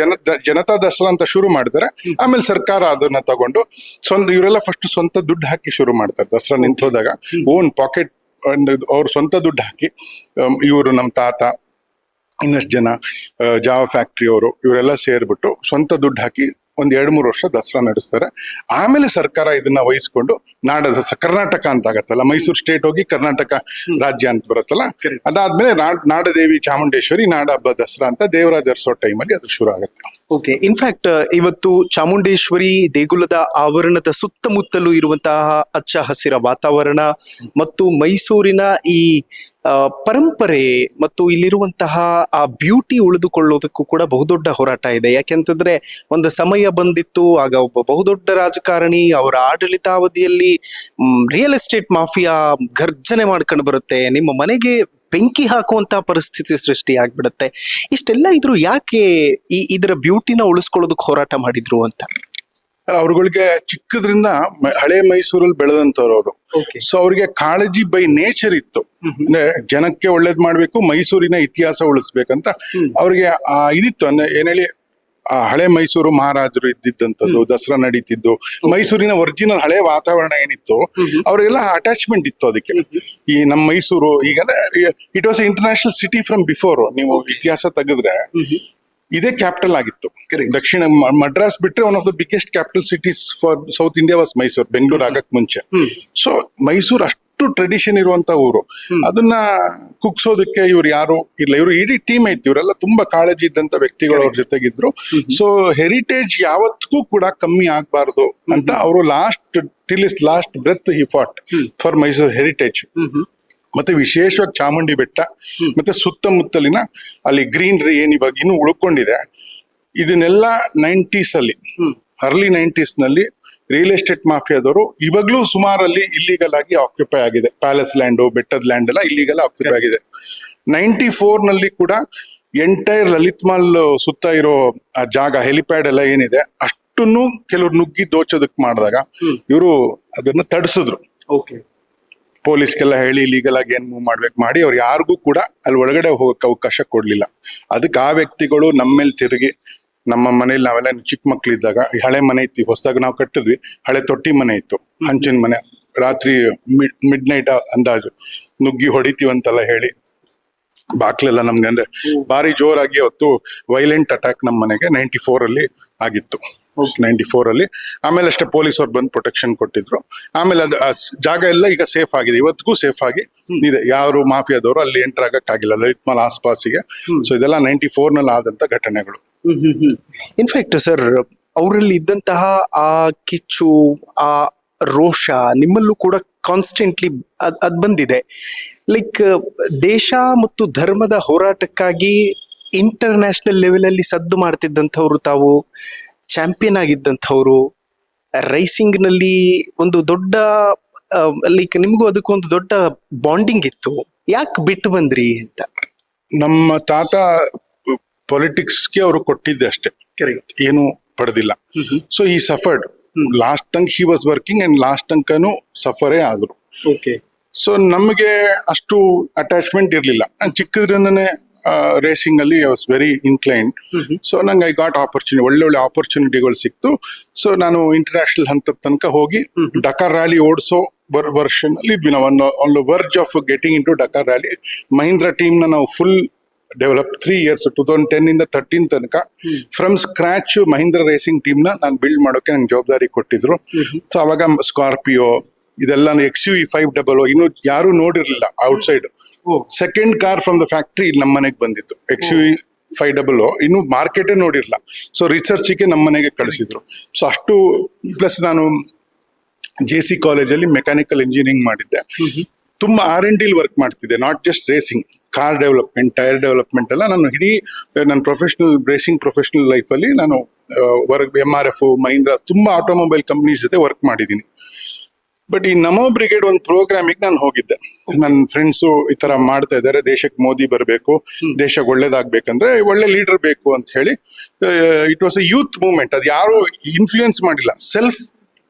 ಜನತಾ ದಸರಾ ಅಂತ ಶುರು ಮಾಡ್ತಾರೆ. ಆಮೇಲೆ ಸರ್ಕಾರ ಅದನ್ನ ತಗೊಂಡು ಇವರೆಲ್ಲ ಫಸ್ಟ್ ಸ್ವಂತ ದುಡ್ಡು ಹಾಕಿ ಶುರು ಮಾಡ್ತಾರೆ. ದಸರಾ ನಿಂತೋದಾಗ ಓನ್ ಪಾಕೆಟ್ ಅವ್ರ ಸ್ವಂತ ದುಡ್ಡು ಹಾಕಿ ಇವರು ನಮ್ಮ ತಾತ ಇನ್ನಷ್ಟು ಜನ ಜಾವಾ ಫ್ಯಾಕ್ಟ್ರಿ ಅವರು ಇವರೆಲ್ಲ ಸೇರ್ಬಿಟ್ಟು ಸ್ವಂತ ದುಡ್ಡು ಹಾಕಿ 1-2-3 ವರ್ಷ ದಸರಾ ನಡೆಸ್ತಾರೆ. ಆಮೇಲೆ ಸರ್ಕಾರ ಇದನ್ನ ವಹಿಸ್ಕೊಂಡು ಕರ್ನಾಟಕ ಅಂತ ಆಗತ್ತಲ್ಲ, ಮೈಸೂರು ಸ್ಟೇಟ್ ಹೋಗಿ ಕರ್ನಾಟಕ ರಾಜ್ಯ ಅಂತ ಬರುತ್ತಲ್ಲ, ಅದಾದ್ಮೇಲೆ ನಾಡದೇವಿ ಚಾಮುಂಡೇಶ್ವರಿ ನಾಡ ಹಬ್ಬ ದಸರಾ ಅಂತ ದೇವರಾಜ ಅರಸೋ ಟೈಮಲ್ಲಿ ಅದು ಶುರು ಆಗುತ್ತೆ. ಓಕೆ. ಇನ್ಫ್ಯಾಕ್ಟ್ ಇವತ್ತು ಚಾಮುಂಡೇಶ್ವರಿ ದೇಗುಲದ ಆವರಣದ ಸುತ್ತಮುತ್ತಲೂ ಇರುವಂತಹ ಹಚ್ಚ ಹಸಿರ ವಾತಾವರಣ ಮತ್ತು ಮೈಸೂರಿನ ಈ ಪರಂಪರೆ ಮತ್ತು ಇಲ್ಲಿರುವಂತಹ ಆ ಬ್ಯೂಟಿ ಉಳಿದುಕೊಳ್ಳೋದಕ್ಕೂ ಕೂಡ ಬಹುದೊಡ್ಡ ಹೋರಾಟ ಇದೆ. ಯಾಕೆಂತಂದ್ರೆ ಒಂದು ಸಮಯ ಬಂದಿತ್ತು, ಆಗ ಒಬ್ಬ ಬಹುದೊಡ್ಡ ರಾಜಕಾರಣಿ ಅವರ ಆಡಳಿತಾವಧಿಯಲ್ಲಿ ರಿಯಲ್ ಎಸ್ಟೇಟ್ ಮಾಫಿಯಾ ಗರ್ಜನೆ ಮಾಡ್ಕೊಂಡು ಬರುತ್ತೆ, ನಿಮ್ಮ ಮನೆಗೆ ಬೆಂಕಿ ಹಾಕುವಂತಹ ಪರಿಸ್ಥಿತಿ ಸೃಷ್ಟಿ ಆಗ್ಬಿಡುತ್ತೆ. ಇಷ್ಟೆಲ್ಲ ಇದ್ರು ಯಾಕೆ ಇದರ ಬ್ಯೂಟಿನ ಉಳಿಸ್ಕೊಳ್ಳೋದಕ್ಕೆ ಹೋರಾಟ ಮಾಡಿದ್ರು ಅಂತ? ಅವ್ರಗಳಿಗೆ ಚಿಕ್ಕದ್ರಿಂದ ಹಳೆ ಮೈಸೂರಲ್ಲಿ ಬೆಳೆದಂತವ್ರು ಅವರು. ಸೊ ಅವ್ರಿಗೆ ಕಾಳಜಿ ಬೈ ನೇಚರ್ ಇತ್ತು, ಅಂದ್ರೆ ಜನಕ್ಕೆ ಒಳ್ಳೇದ್ ಮಾಡ್ಬೇಕು, ಮೈಸೂರಿನ ಇತಿಹಾಸ ಉಳಿಸ್ಬೇಕಂತ ಅವ್ರಿಗೆ ಇದಿತ್ತು. ಅಂದ್ರೆ ಏನ್ ಹೇಳಿ, ಹಳೆ ಮೈಸೂರು ಮಹಾರಾಜರು ಇದ್ದಿದ್ದಂಥದ್ದು, ದಸರಾ ನಡೀತಿದ್ದು, ಮೈಸೂರಿನ ಒರಿಜಿನಲ್ ಹಳೆ ವಾತಾವರಣ ಏನಿತ್ತು ಅವ್ರಿಗೆಲ್ಲ ಅಟ್ಯಾಚ್ಮೆಂಟ್ ಇತ್ತು ಅದಕ್ಕೆ. ಈ ನಮ್ಮ ಮೈಸೂರು ಈಗಂದ್ರೆ it was international city from before. ನೀವು ಇತಿಹಾಸ ತೆಗೆದ್ರೆ ಇದೇ ಕ್ಯಾಪಿಟಲ್ ಆಗಿತ್ತು. ದಕ್ಷಿಣ ಮಡ್ರಾಸ್ ಬಿಟ್ರೆ one of the biggest capital cities for south India was Mysuru, Bengaluru ಆಗಕ್ ಮುಂಚೆ. ಸೊ ಮೈಸೂರು ಅಷ್ಟು ಟ್ರೆಡಿಷನ್ ಇರುವಂತ ಊರು. ಅದನ್ನ ಕುಗ್ಸೋದಕ್ಕೆ ಇವ್ರು ಯಾರು ಇಲ್ಲ, ಇವರು ಇಡೀ ಟೀಮ್ ಐತಿ, ಇವರೆಲ್ಲ ತುಂಬಾ ಕಾಳಜಿ ಇದ್ದಂತ ವ್ಯಕ್ತಿಗಳು ಅವ್ರ ಜೊತೆಗಿದ್ರು. ಸೊ ಹೆರಿಟೇಜ್ ಯಾವತ್ತಿಗೂ ಕೂಡ ಕಮ್ಮಿ ಆಗ್ಬಾರ್ದು ಅಂತ ಅವರು till his last breath he fought for Mysuru heritage. ಮತ್ತೆ ವಿಶೇಷವಾಗಿ ಚಾಮುಂಡಿ ಬೆಟ್ಟ ಮತ್ತೆ ಸುತ್ತಮುತ್ತಲಿನ ಅಲ್ಲಿ ಗ್ರೀನ್ರಿ ಏನ್ ಇವಾಗ ಇನ್ನೂ ಉಳ್ಕೊಂಡಿದೆ, ಇದನ್ನೆಲ್ಲ 90s ಅಲ್ಲಿ, ಅರ್ಲಿ 90s ನಲ್ಲಿ ರಿಯಲ್ ಎಸ್ಟೇಟ್ ಮಾಫಿಯಾದವರು ಇವಾಗ್ಲೂ ಸುಮಾರಲ್ಲಿ ಇಲ್ಲಿಗಲ್ ಆಗಿ ಆಕ್ಯುಪೈ ಆಗಿದೆ. ಪ್ಯಾಲೇಸ್ ಲ್ಯಾಂಡ್, ಬೆಟ್ಟದ ಲ್ಯಾಂಡ್ ಎಲ್ಲ ಇಲ್ಲಿಗಲ್ ಆಕ್ಯುಪೈ ಆಗಿದೆ. 94 ನಲ್ಲಿ ಕೂಡ ಎಂಟೈರ್ ಲಲಿತ್ ಮಾಲ್ ಸುತ್ತ ಇರೋ ಆ ಜಾಗ, ಹೆಲಿಪ್ಯಾಡ್ ಎಲ್ಲ ಏನಿದೆ ಅಷ್ಟನ್ನು ಕೆಲವ್ರು ನುಗ್ಗಿ ದೋಚೋದಕ್ ಮಾಡಿದಾಗ ಇವರು ಅದನ್ನ ತಡಿಸಿದ್ರು. ಪೊಲೀಸ್ಗೆಲ್ಲ ಹೇಳಿ ಇಲ್ಲಿಗಲ್ ಆಗಿ ಏನ್ ಮೂವ್ ಮಾಡ್ಬೇಕು ಮಾಡಿ ಅವ್ರು ಯಾರಿಗೂ ಕೂಡ ಅಲ್ಲಿ ಒಳಗಡೆ ಹೋಗಕ್ಕೆ ಅವಕಾಶ ಕೊಡ್ಲಿಲ್ಲ. ಅದಕ್ಕೆ ಆ ವ್ಯಕ್ತಿಗಳು ನಮ್ಮೇಲೆ ತಿರುಗಿ, ನಮ್ಮ ಮನೇಲಿ ನಾವೆಲ್ಲ ಚಿಕ್ಕ ಮಕ್ಳಿದ್ದಾಗ ಹಳೆ ಮನೆ ಇತ್ತು, ಹೊಸದಾಗ ನಾವು ಕಟ್ಟಿದ್ವಿ, ಹಳೆ ತೊಟ್ಟಿ ಮನೆ ಇತ್ತು, ಹಂಚಿನ ಮನೆ, ರಾತ್ರಿ ಮಿಡ್ ನೈಟ್ ಅಂದಾಜು ನುಗ್ಗಿ ಹೊಡಿತೀವಂತೆಲ್ಲ ಹೇಳಿ ಬಾಕ್ಲೆಲ್ಲ ನಮ್ಗೆ ಅಂದ್ರೆ ಭಾರಿ ಜೋರಾಗಿ ಅವತ್ತು ವೈಲೆಂಟ್ ಅಟ್ಯಾಕ್ ನಮ್ಮ ಮನೆಗೆ 94 ಅಲ್ಲಿ ಆಗಿತ್ತು. 94 ಅಲ್ಲಿ ಆಮೇಲೆ ಅಷ್ಟೇ ಪೊಲೀಸ್ ಅವ್ರು ಬಂದು ಪ್ರೊಟೆಕ್ಷನ್ ಕೊಟ್ಟಿದ್ರು. ಆಮೇಲೆ ಅದು ಜಾಗ ಎಲ್ಲ ಈಗ ಸೇಫ್ ಆಗಿದೆ, ಇವತ್ತಿಗೂ ಸೇಫ್ ಆಗಿ ಇದೆ. ಯಾರು ಮಾಫಿಯಾದವರು ಅಲ್ಲಿ ಎಂಟರ್ ಆಗಕ್ಕಾಗಿಲ್ಲ ಲಲಿತ್ ಮಾಲ್ ಆಸ್ಪಾಸಿಗೆ. ಸೊ ಇದೆಲ್ಲ 94 ನಲ್ಲಿ ಆದಂತ ಘಟನೆಗಳು. ಇನ್ಫ್ಯಾಕ್ಟ್ ಸರ್, ಅವರಲ್ಲಿ ಇದ್ದಂತಹ ಆ ಕಿಚ್ಚು, ಆ ರೋಷ ನಿಮ್ಮಲ್ಲೂ ಕೂಡ ಕಾನ್ಸ್ಟೆಂಟ್ಲಿ ಅದ್ ಬಂದಿದೆ. ಲೈಕ್ ದೇಶ ಮತ್ತು ಧರ್ಮದ ಹೋರಾಟಕ್ಕಾಗಿ ಇಂಟರ್ನ್ಯಾಷನಲ್ ಲೆವೆಲ್ ಅಲ್ಲಿ ಸದ್ದು ಮಾಡ್ತಿದ್ದಂಥವ್ರು, ತಾವು ಚಾಂಪಿಯನ್ ಆಗಿದ್ದಂಥವ್ರು, ರೈಸಿಂಗ್ ನಲ್ಲಿ ಒಂದು ದೊಡ್ಡ ಲೈಕ್ ನಿಮ್ಗೂ ಅದಕ್ಕೂ ಒಂದು ದೊಡ್ಡ ಬಾಂಡಿಂಗ್ ಇತ್ತು. ಯಾಕೆ ಬಿಟ್ಟು ಬಂದ್ರಿ ಅಂತ? ನಮ್ಮ ತಾತ ಪೊಲಿಟಿಕ್ಸ್ಗೆ ಅವರು ಕೊಟ್ಟಿದ್ದೆ ಅಷ್ಟೇ, ಏನು ಪಡೆದಿಲ್ಲ. ಸೊ ಈ ಸಫರ್ಡ್ ಲಾಸ್ಟ್ ತನಕ he was working and last ತನಕನೂ ಸಫರೇ ಆದ್ರು. ಸೊ ನಮಗೆ ಅಷ್ಟು ಅಟ್ಯಾಚ್ಮೆಂಟ್ ಇರ್ಲಿಲ್ಲ. ನಾನು ಚಿಕ್ಕದ್ರಿಂದನೇ ರೇಸಿಂಗ್ ಅಲ್ಲಿ I was very inclined. So ನಂಗೆ ಐ ಗಾಟ್ ಆಪರ್ಚುನಿಟಿ, ಒಳ್ಳೆ ಆಪರ್ಚುನಿಟಿಗಳು ಸಿಕ್ತು. ಸೊ ನಾನು ಇಂಟರ್ನ್ಯಾಷನಲ್ ಹಂತದ ತನಕ ಹೋಗಿ ಡಕಾರ್ ರ್ಯಾಲಿ ಓಡಿಸೋ ವರ್ಷನ್ ಅಲ್ಲಿ ಇದ್ವಿ ನಾವು. On the verge of getting into Dakar rally. Mahindra team ನ ನಾವು ಫುಲ್ ಡೆವಲಪ್ 3 years 2010 ಇಂದ 13 ತನಕ from scratch Mahindra racing team ನಾನು ಬಿಲ್ಡ್ ಮಾಡೋಕೆ ನಂಗೆ ಜವಾಬ್ದಾರಿ ಕೊಟ್ಟಿದ್ರು. ಸೊ ಅವಾಗ ಸ್ಕಾರ್ಪಿಯೋ ಇದೆಲ್ಲ XUV 500 ಇನ್ನು ಯಾರು ನೋಡಿರ್ಲಿಲ್ಲ outside. Second car from the factory ಇಲ್ಲಿ ನಮ್ಮ ಮನೆಗೆ ಬಂದಿತ್ತು, XUV 500 ಇನ್ನು ಮಾರ್ಕೆಟೇ ನೋಡಿರ್ಲಿಲ್ಲ. ಸೊ ರಿಸರ್ಚ್ಗೆ ನಮ್ಮ ಮನೆಗೆ ಕಳಿಸಿದ್ರು. ಸೊ ಅಷ್ಟು ಪ್ಲಸ್ ನಾನು JC ಕಾಲೇಜಲ್ಲಿ ಮೆಕ್ಯಾನಿಕಲ್ ಇಂಜಿನಿಯರಿಂಗ್ ಮಾಡಿದ್ದೆ. ತುಂಬಾ R&D ವರ್ಕ್ ಮಾಡ್ತಿದ್ದೆ, not just racing, car development, tyre development ಎಲ್ಲ. ನಾನು ಇಡೀ ನನ್ನ ಪ್ರೊಫೆಷನಲ್ ರೇಸಿಂಗ್ ಪ್ರೊಫೆಷನಲ್ ಲೈಫಲ್ಲಿ ನಾನು ವರ್ಕ್ MRF, ಮಹೀಂದ್ರ ತುಂಬಾ ಆಟೋಮೊಬೈಲ್ ಕಂಪ್ನೀಸ್ ಜೊತೆ ವರ್ಕ್ ಮಾಡಿದ್ದೀನಿ. ಬಟ್ ಈ ನಮೋ ಬ್ರಿಗೇಡ್ ಒಂದು ಪ್ರೋಗ್ರಾಮಿಗೆ ನಾನು ಹೋಗಿದ್ದೆ. ನನ್ನ ಫ್ರೆಂಡ್ಸು ಈ ತರ ಮಾಡ್ತಾ ಇದ್ದಾರೆ, ದೇಶಕ್ಕೆ ಮೋದಿ ಬರಬೇಕು, ದೇಶಕ್ಕೆ ಒಳ್ಳೇದಾಗ್ಬೇಕಂದ್ರೆ ಒಳ್ಳೆ ಲೀಡರ್ ಬೇಕು ಅಂತ ಹೇಳಿ. It was A youth movement, ಅದು ಯಾರು ಇನ್ಫ್ಲೂಯೆನ್ಸ್ ಮಾಡಿಲ್ಲ, ಸೆಲ್ಫ್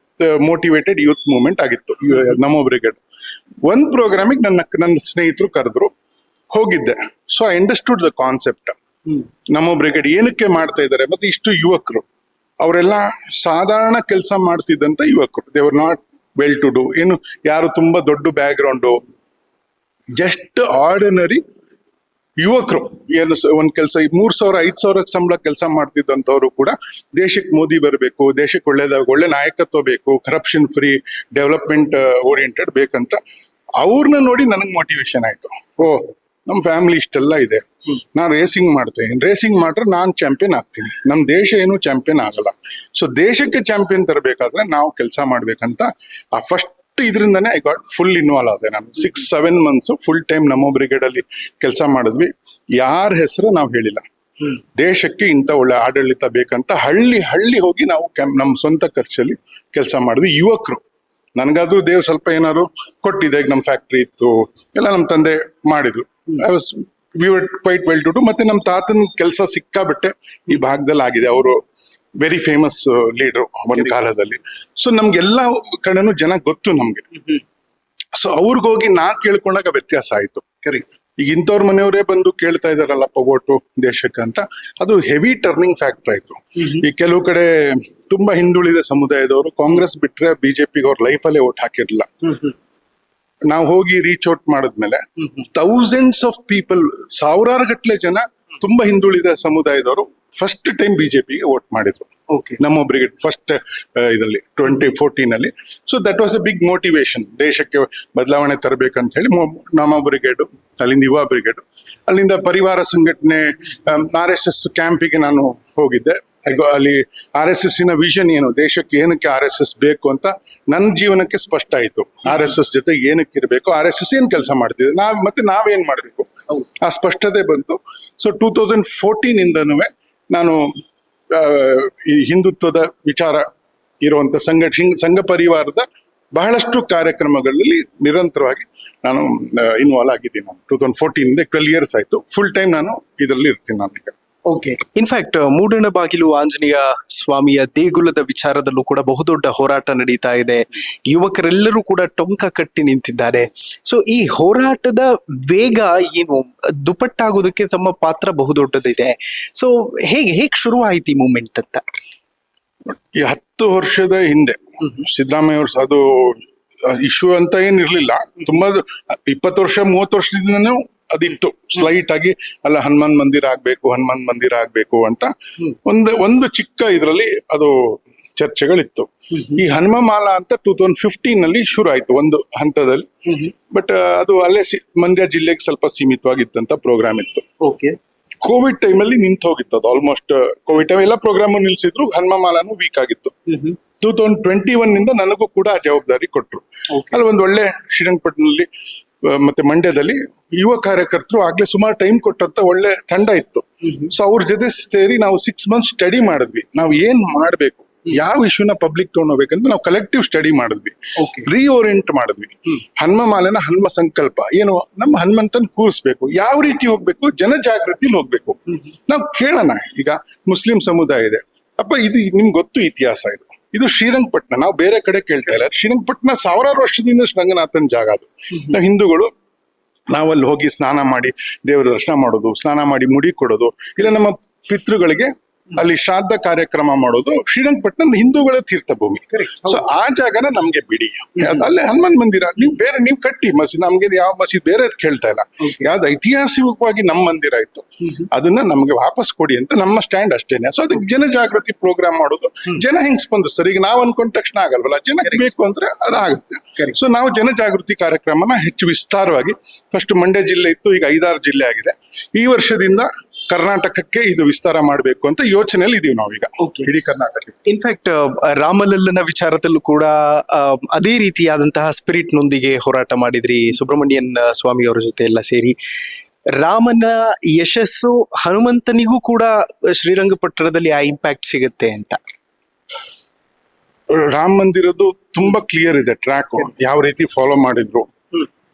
ಮೋಟಿವೇಟೆಡ್ ಯೂತ್ ಮೂವ್ಮೆಂಟ್ ಆಗಿತ್ತು ನಮೋ ಬ್ರಿಗೇಡ್. ಒಂದ್ ಪ್ರೋಗ್ರಾಮಿಗೆ ನನ್ನ ಸ್ನೇಹಿತರು ಕರೆದ್ರು, ಹೋಗಿದ್ದೆ. So I understood the concept. Namo brigade ಏನಕ್ಕೆ ಮಾಡ್ತಾ ಇದ್ದಾರೆ, ಮತ್ತೆ ಇಷ್ಟು ಯುವಕರು, ಅವರೆಲ್ಲ ಸಾಧಾರಣ ಕೆಲಸ ಮಾಡ್ತಿದ್ದಂತ ಯುವಕರು, they were not well to do, ಏನು ಯಾರು ತುಂಬಾ ದೊಡ್ಡ ಬ್ಯಾಕ್ ಗ್ರೌಂಡು, ಜಸ್ಟ್ ಆರ್ಡಿನರಿ ಯುವಕರು. ಏನು ಒಂದ್ ಕೆಲಸ 3,000-5,000 ಸಂಬಳ ಕೆಲಸ ಮಾಡ್ತಿದ್ದಂಥವ್ರು ಕೂಡ ದೇಶಕ್ಕೆ ಮೋದಿ ಬರಬೇಕು, ದೇಶಕ್ಕೆ ಒಳ್ಳೆ ನಾಯಕತ್ವ ಬೇಕು, ಕರಪ್ಷನ್ ಫ್ರೀ, ಡೆವಲಪ್ಮೆಂಟ್ ಓರಿಯೆಂಟೆಡ್ ಬೇಕಂತ ಅವ್ರನ್ನ ನೋಡಿ ನನಗೆ ಮೋಟಿವೇಶನ್ ಆಯ್ತು. ನಮ್ಮ ಫ್ಯಾಮಿಲಿ ಇಷ್ಟೆಲ್ಲ ಇದೆ, ನಾನು ರೇಸಿಂಗ್ ಮಾಡ್ತೇನೆ, ರೇಸಿಂಗ್ ಮಾಡ್ರೆ ನಾನು ಚಾಂಪಿಯನ್ ಆಗ್ತೀನಿ, ನಮ್ಮ ದೇಶ ಏನು ಚಾಂಪಿಯನ್ ಆಗಲ್ಲ. ಸೊ ದೇಶಕ್ಕೆ ಚಾಂಪಿಯನ್ ತರಬೇಕಾದ್ರೆ ನಾವು ಕೆಲಸ ಮಾಡ್ಬೇಕಂತ ಆ ಫಸ್ಟ್ ಇದರಿಂದಾನೇ ಐ ಗಾಟ್ ಫುಲ್ ಇನ್ವಾಲ್ವ್ ಆದೆ. ನಾನು 6-7 months full time Namo brigade ಅಲ್ಲಿ ಕೆಲಸ ಮಾಡಿದ್ವಿ. ಯಾರ ಹೆಸರು ನಾವು ಹೇಳಿಲ್ಲ, ದೇಶಕ್ಕೆ ಇಂಥ ಒಳ್ಳೆ ಆಡಳಿತ ಬೇಕಂತ ಹಳ್ಳಿ ಹೋಗಿ ನಾವು ನಮ್ಮ ಸ್ವಂತ ಖರ್ಚಲ್ಲಿ ಕೆಲಸ ಮಾಡಿದ್ವಿ. ಯುವಕರು, ನನ್ಗಾದ್ರೂ ದೇವ್ ಸ್ವಲ್ಪ ಏನಾದ್ರು ಕೊಟ್ಟಿದೆ, ನಮ್ಮ ಫ್ಯಾಕ್ಟ್ರಿ ಇತ್ತು ಎಲ್ಲ ನಮ್ಮ ತಂದೆ ಮಾಡಿದ್ರು. We were quite well to do. ಮತ್ತೆ ನಮ್ಮ ತಾತನ ಕೆಲಸ ಸಿಕ್ಕಾಬಿಟ್ಟೆ ಈ ಭಾಗದಲ್ಲಿ ಆಗಿದೆ. ಅವರು ವೆರಿ ಫೇಮಸ್ ಲೀಡರ್ ಒಂದು ಕಾಲದಲ್ಲಿ. ಸೊ ನಮ್ಗೆಲ್ಲ ಕಡೆನೂ ಜನ ಗೊತ್ತು ನಮ್ಗೆ. ಸೊ ಅವ್ರಿಗೋಗಿ ನಾ ಕೇಳ್ಕೊಂಡಾಗ ವ್ಯತ್ಯಾಸ ಆಯ್ತು. ಈಗ ಇಂಥವ್ರ ಮನೆಯವರೇ ಬಂದು ಕೇಳ್ತಾ ಇದಾರಲ್ಲಪ್ಪ ಓಟು ದೇಶಕ್ಕೆ ಅಂತ, ಅದು ಹೆವಿ ಟರ್ನಿಂಗ್ ಫ್ಯಾಕ್ಟರ್ ಆಯ್ತು. ಈ ಕೆಲವು ಕಡೆ ತುಂಬಾ ಹಿಂದುಳಿದ ಸಮುದಾಯದವರು ಕಾಂಗ್ರೆಸ್ ಬಿಟ್ರೆ ಬಿಜೆಪಿಗೆ ಅವ್ರ ಲೈಫಲ್ಲೇ ಓಟ್ ಹಾಕಿರ್ಲಿಲ್ಲ. ನಾವು ಹೋಗಿ ರೀಚ್ ಔಟ್ ಮಾಡಿದ್ಮೇಲೆ ಥೌಸಂಡ್ಸ್ ಆಫ್ ಪೀಪಲ್, ಸಾವಿರಾರು ಗಟ್ಟಲೆ ಜನ ತುಂಬಾ ಹಿಂದುಳಿದ ಸಮುದಾಯದವರು ಫಸ್ಟ್ ಟೈಮ್ ಬಿಜೆಪಿಗೆ ವೋಟ್ ಮಾಡಿದ್ರು ಓಕೆ ನಮ್ಮ ಬ್ರಿಗೇಡ್ ಫಸ್ಟ್ ಇದರಲ್ಲಿ 2014 ಅಲ್ಲಿ. So that was a big motivation, ದೇಶಕ್ಕೆ ಬದಲಾವಣೆ ತರಬೇಕಂತ ಹೇಳಿ ನಮ್ಮ ಬ್ರಿಗೇಡು, ಅಲ್ಲಿಂದ ಯುವ ಬ್ರಿಗೇಡು, ಅಲ್ಲಿಂದ ಪರಿವಾರ ಸಂಘಟನೆ, RSS ಕ್ಯಾಂಪಿಗೆ ನಾನು ಹೋಗಿದ್ದೆ. ಅಲ್ಲಿ RSS ವಿಷನ್ ಏನು, ದೇಶಕ್ಕೆ ಏನಕ್ಕೆ RSS ಬೇಕು ಅಂತ ನನ್ನ ಜೀವನಕ್ಕೆ ಸ್ಪಷ್ಟ ಆಯ್ತು. RSS ಜೊತೆ ಏನಕ್ಕೆ ಇರಬೇಕು, RSS ಏನ್ ಕೆಲಸ ಮಾಡ್ತಿದೆ, ನಾವೇನ್ ಮಾಡ್ಬೇಕು, ಆ ಸ್ಪಷ್ಟತೆ ಬಂತು. ಸೊ 2014 ಇಂದನೂ ನಾನು ಈ ಹಿಂದುತ್ವದ ವಿಚಾರ ಇರುವಂತ ಸಂಘ ಪರಿವಾರದ ಬಹಳಷ್ಟು ಕಾರ್ಯಕ್ರಮಗಳಲ್ಲಿ ನಿರಂತರವಾಗಿ ನಾನು ಇನ್ವಾಲ್ವ್ ಆಗಿದ್ದೀನಿ. 2014 12 ಇಯರ್ಸ್ ಆಯ್ತು. ಫುಲ್ ಟೈಮ್ ನಾನು ಇದರಲ್ಲಿ ಇರ್ತೀನಿ ನಾನೀಗ. ಓಕೆ. ಇನ್ಫ್ಯಾಕ್ಟ್ ಮೂಡಣಬಾಗಿಲು ಆಂಜನೇಯ ಸ್ವಾಮಿಯ ದೇಗುಲದ ವಿಚಾರದಲ್ಲೂ ಕೂಡ ಬಹುದೊಡ್ಡ ಹೋರಾಟ ನಡೀತಾ ಇದೆ. ಯುವಕರೆಲ್ಲರೂ ಕೂಡ ಟೊಂಕ ಕಟ್ಟಿ ನಿಂತಿದ್ದಾರೆ. ಸೊ ಈ ಹೋರಾಟದ ವೇಗ ಏನು, ದುಪಟ್ಟಾಗೋದಕ್ಕೆ ತಮ್ಮ ಪಾತ್ರ ಬಹುದೊಡ್ಡದಿದೆ. ಸೊ ಹೇಗೆ ಶುರುವಾಯ್ತು ಈ ಮೂಮೆಂಟ್ ಅಂತ? ಈ 10 ವರ್ಷದ ಹಿಂದೆ ಸಿದ್ದರಾಮಯ್ಯ ಅವರು ಅದು ಇಶ್ಯೂ ಅಂತ ಏನಿರ್ಲಿಲ್ಲ. ತುಂಬಾ 20 ವರ್ಷ 30 ವರ್ಷದಿಂದನೂ ಅದಿತ್ತು ಸ್ಲೈಟ್ ಆಗಿ, ಅಲ್ಲ ಹನುಮಾನ್ ಮಂದಿರ ಆಗ್ಬೇಕು ಅಂತ ಒಂದು ಚಿಕ್ಕ ಇದ್ರಲ್ಲಿ ಅದು ಚರ್ಚೆಗಳಿತ್ತು. ಈ ಹನುಮಮಾಲಾ ಅಂತ 2015 ನಲ್ಲಿ ಶುರು ಆಯ್ತು ಒಂದು ಹಂತದಲ್ಲಿ. ಬಟ್ ಅದು ಅಲ್ಲೇ ಮಂಡ್ಯ ಜಿಲ್ಲೆಗೆ ಸ್ವಲ್ಪ ಸೀಮಿತವಾಗಿತ್ತಂತ ಪ್ರೋಗ್ರಾಮ್ ಇತ್ತು. ಓಕೆ. ಕೋವಿಡ್ ಟೈಮಲ್ಲಿ ನಿಂತು ಹೋಗಿತ್ತು ಅದು. ಆಲ್ಮೋಸ್ಟ್ ಕೋವಿಡ್ ಟೈಮ್ ಎಲ್ಲ ಪ್ರೋಗ್ರಾಮ್ ನಿಲ್ಸಿದ್ರು, ಹನುಮಮಾಲಾನು ವೀಕ್ ಆಗಿತ್ತು. 2021 ನಿಂದ ನನಗೂ ಕೂಡ ಆ ಜವಾಬ್ದಾರಿ ಕೊಟ್ರು. ಅಲ್ಲಿ ಒಂದ್ ಒಳ್ಳೆ ಶ್ರೀರಂಗಪಟ್ಟಣದಲ್ಲಿ ಮತ್ತೆ ಮಂಡ್ಯದಲ್ಲಿ ಯುವ ಕಾರ್ಯಕರ್ತರು ಆಗ್ಲೇ ಸುಮಾರು ಟೈಮ್ ಕೊಟ್ಟಂತ ಒಳ್ಳೆ ತಂಡ ಇತ್ತು. ಸೊ ಅವ್ರ ಜೊತೆ ಸೇರಿ ನಾವು 6 ಮಂತ್ಸ್ ಸ್ಟಡಿ ಮಾಡಿದ್ವಿ. ನಾವು ಏನ್ ಮಾಡ್ಬೇಕು, ಯಾವ ಇಶ್ಯೂನ ಪಬ್ಲಿಕ್ ತಗೊಂಡೋಗ್ಬೇಕಂತ ನಾವು ಕಲೆಕ್ಟಿವ್ ಸ್ಟಡಿ ಮಾಡಿದ್ವಿ, ರೀಓರಿಯಂಟ್ ಮಾಡಿದ್ವಿ. ಹನುಮಮಾಲೆನ ಹನುಮ ಸಂಕಲ್ಪ ಏನು, ನಮ್ಮ ಹನುಮಂತನ್ ಕೂರಿಸ್ಬೇಕು, ಯಾವ ರೀತಿ ಹೋಗ್ಬೇಕು, ಜನಜಾಗೃತಿಲಿ ಹೋಗ್ಬೇಕು. ನಾವು ಕೇಳೋಣ, ಈಗ ಮುಸ್ಲಿಂ ಸಮುದಾಯ ಇದೆ, ಅಪ್ಪ ಇದು ನಿಮ್ಗೆ ಗೊತ್ತು ಇತಿಹಾಸ, ಇದು ಶ್ರೀರಂಗಪಟ್ಟಣ, ನಾವು ಬೇರೆ ಕಡೆ ಕೇಳ್ತಾ ಇಲ್ಲ. ಶ್ರೀರಂಗಪಟ್ಟಣ ಸಾವಿರಾರು ವರ್ಷದಿಂದ ರಂಗನಾಥನ್ ಜಾಗ ಅದು. ನಾವು ಹಿಂದೂಗಳು ನಾವಲ್ಲಿ ಹೋಗಿ ಸ್ನಾನ ಮಾಡಿ ದೇವರ ದರ್ಶನ ಮಾಡೋದು, ಸ್ನಾನ ಮಾಡಿ ಮುಡಿ ಕೊಡೋದು, ಇಲ್ಲ ನಮ್ಮ ಪಿತೃಗಳಿಗೆ ಅಲ್ಲಿ ಶ್ರಾದ್ದ ಕಾರ್ಯಕ್ರಮ ಮಾಡೋದು ಶ್ರೀರಂಗಪಟ್ಟಣ ಹಿಂದೂಗಳ ತೀರ್ಥ ಭೂಮಿ. ಸೊ ಆ ಜಾಗನ ನಮ್ಗೆ ಬಿಡಿ, ಅಲ್ಲೇ ಹನುಮಾನ್ ಮಂದಿರ ನೀವು ಕಟ್ಟಿ ಮಸೀದ್, ನಮ್ಗೆ ಯಾವ ಮಸೀದ್ ಬೇರೆ ಕೇಳ್ತಾ ಇಲ್ಲ, ಯಾವ್ದು ಐತಿಹಾಸಿಕವಾಗಿ ನಮ್ಮ ಮಂದಿರ ಇತ್ತು ಅದನ್ನ ನಮ್ಗೆ ವಾಪಸ್ ಕೊಡಿ ಅಂತ ನಮ್ಮ ಸ್ಟ್ಯಾಂಡ್ ಅಷ್ಟೇನೆ. ಸೊ ಅದಕ್ಕೆ ಜನಜಾಗೃತಿ ಪ್ರೋಗ್ರಾಮ್ ಮಾಡೋದು, ಜನ ಹೆಂಗ್ ಸ್ಪಂದಿಸ್ತಾರೆ, ಈಗ ನಾವು ಅನ್ಕೊಂಡ ತಕ್ಷಣ ಆಗಲ್ವಲ್ಲ, ಜನಕ್ಕೆ ಬೇಕು ಅಂದ್ರೆ ಅದಾಗುತ್ತೆ. ಸೊ ನಾವು ಜನಜಾಗೃತಿ ಕಾರ್ಯಕ್ರಮನ ಹೆಚ್ಚು ವಿಸ್ತಾರವಾಗಿ, ಫಸ್ಟ್ ಮಂಡ್ಯ ಜಿಲ್ಲೆ ಇತ್ತು, ಈಗ 5-6 ಜಿಲ್ಲೆ ಆಗಿದೆ. ಈ ವರ್ಷದಿಂದ ಕರ್ನಾಟಕಕ್ಕೆ ಇದು ವಿಸ್ತಾರ ಮಾಡಬೇಕು ಅಂತ ಯೋಚನೆಯಲ್ಲಿ ಇದೀವಿ ನಾವೀಗ, ಇಡೀ ಕರ್ನಾಟಕ. ಇನ್ಫ್ಯಾಕ್ಟ್ ರಾಮಲಲ್ಲನ ವಿಚಾರದಲ್ಲೂ ಕೂಡ ಅದೇ ರೀತಿಯಾದಂತಹ ಸ್ಪಿರಿಟ್ ನೊಂದಿಗೆ ಹೋರಾಟ ಮಾಡಿದ್ರಿ ಸುಬ್ರಹ್ಮಣ್ಯನ್ ಸ್ವಾಮಿ ಅವರ ಜೊತೆ ಎಲ್ಲ ಸೇರಿ. ರಾಮನ ಯಶಸ್ಸು ಹನುಮಂತನಿಗೂ ಕೂಡ ಶ್ರೀರಂಗಪಟ್ಟಣದಲ್ಲಿ ಆ ಇಂಪ್ಯಾಕ್ಟ್ ಸಿಗುತ್ತೆ ಅಂತ. ರಾಮ ಮಂದಿರದ್ದು ತುಂಬಾ ಕ್ಲಿಯರ್ ಇದೆ ಟ್ರ್ಯಾಕ್, ಯಾವ ರೀತಿ ಫಾಲೋ ಮಾಡಿದ್ರು.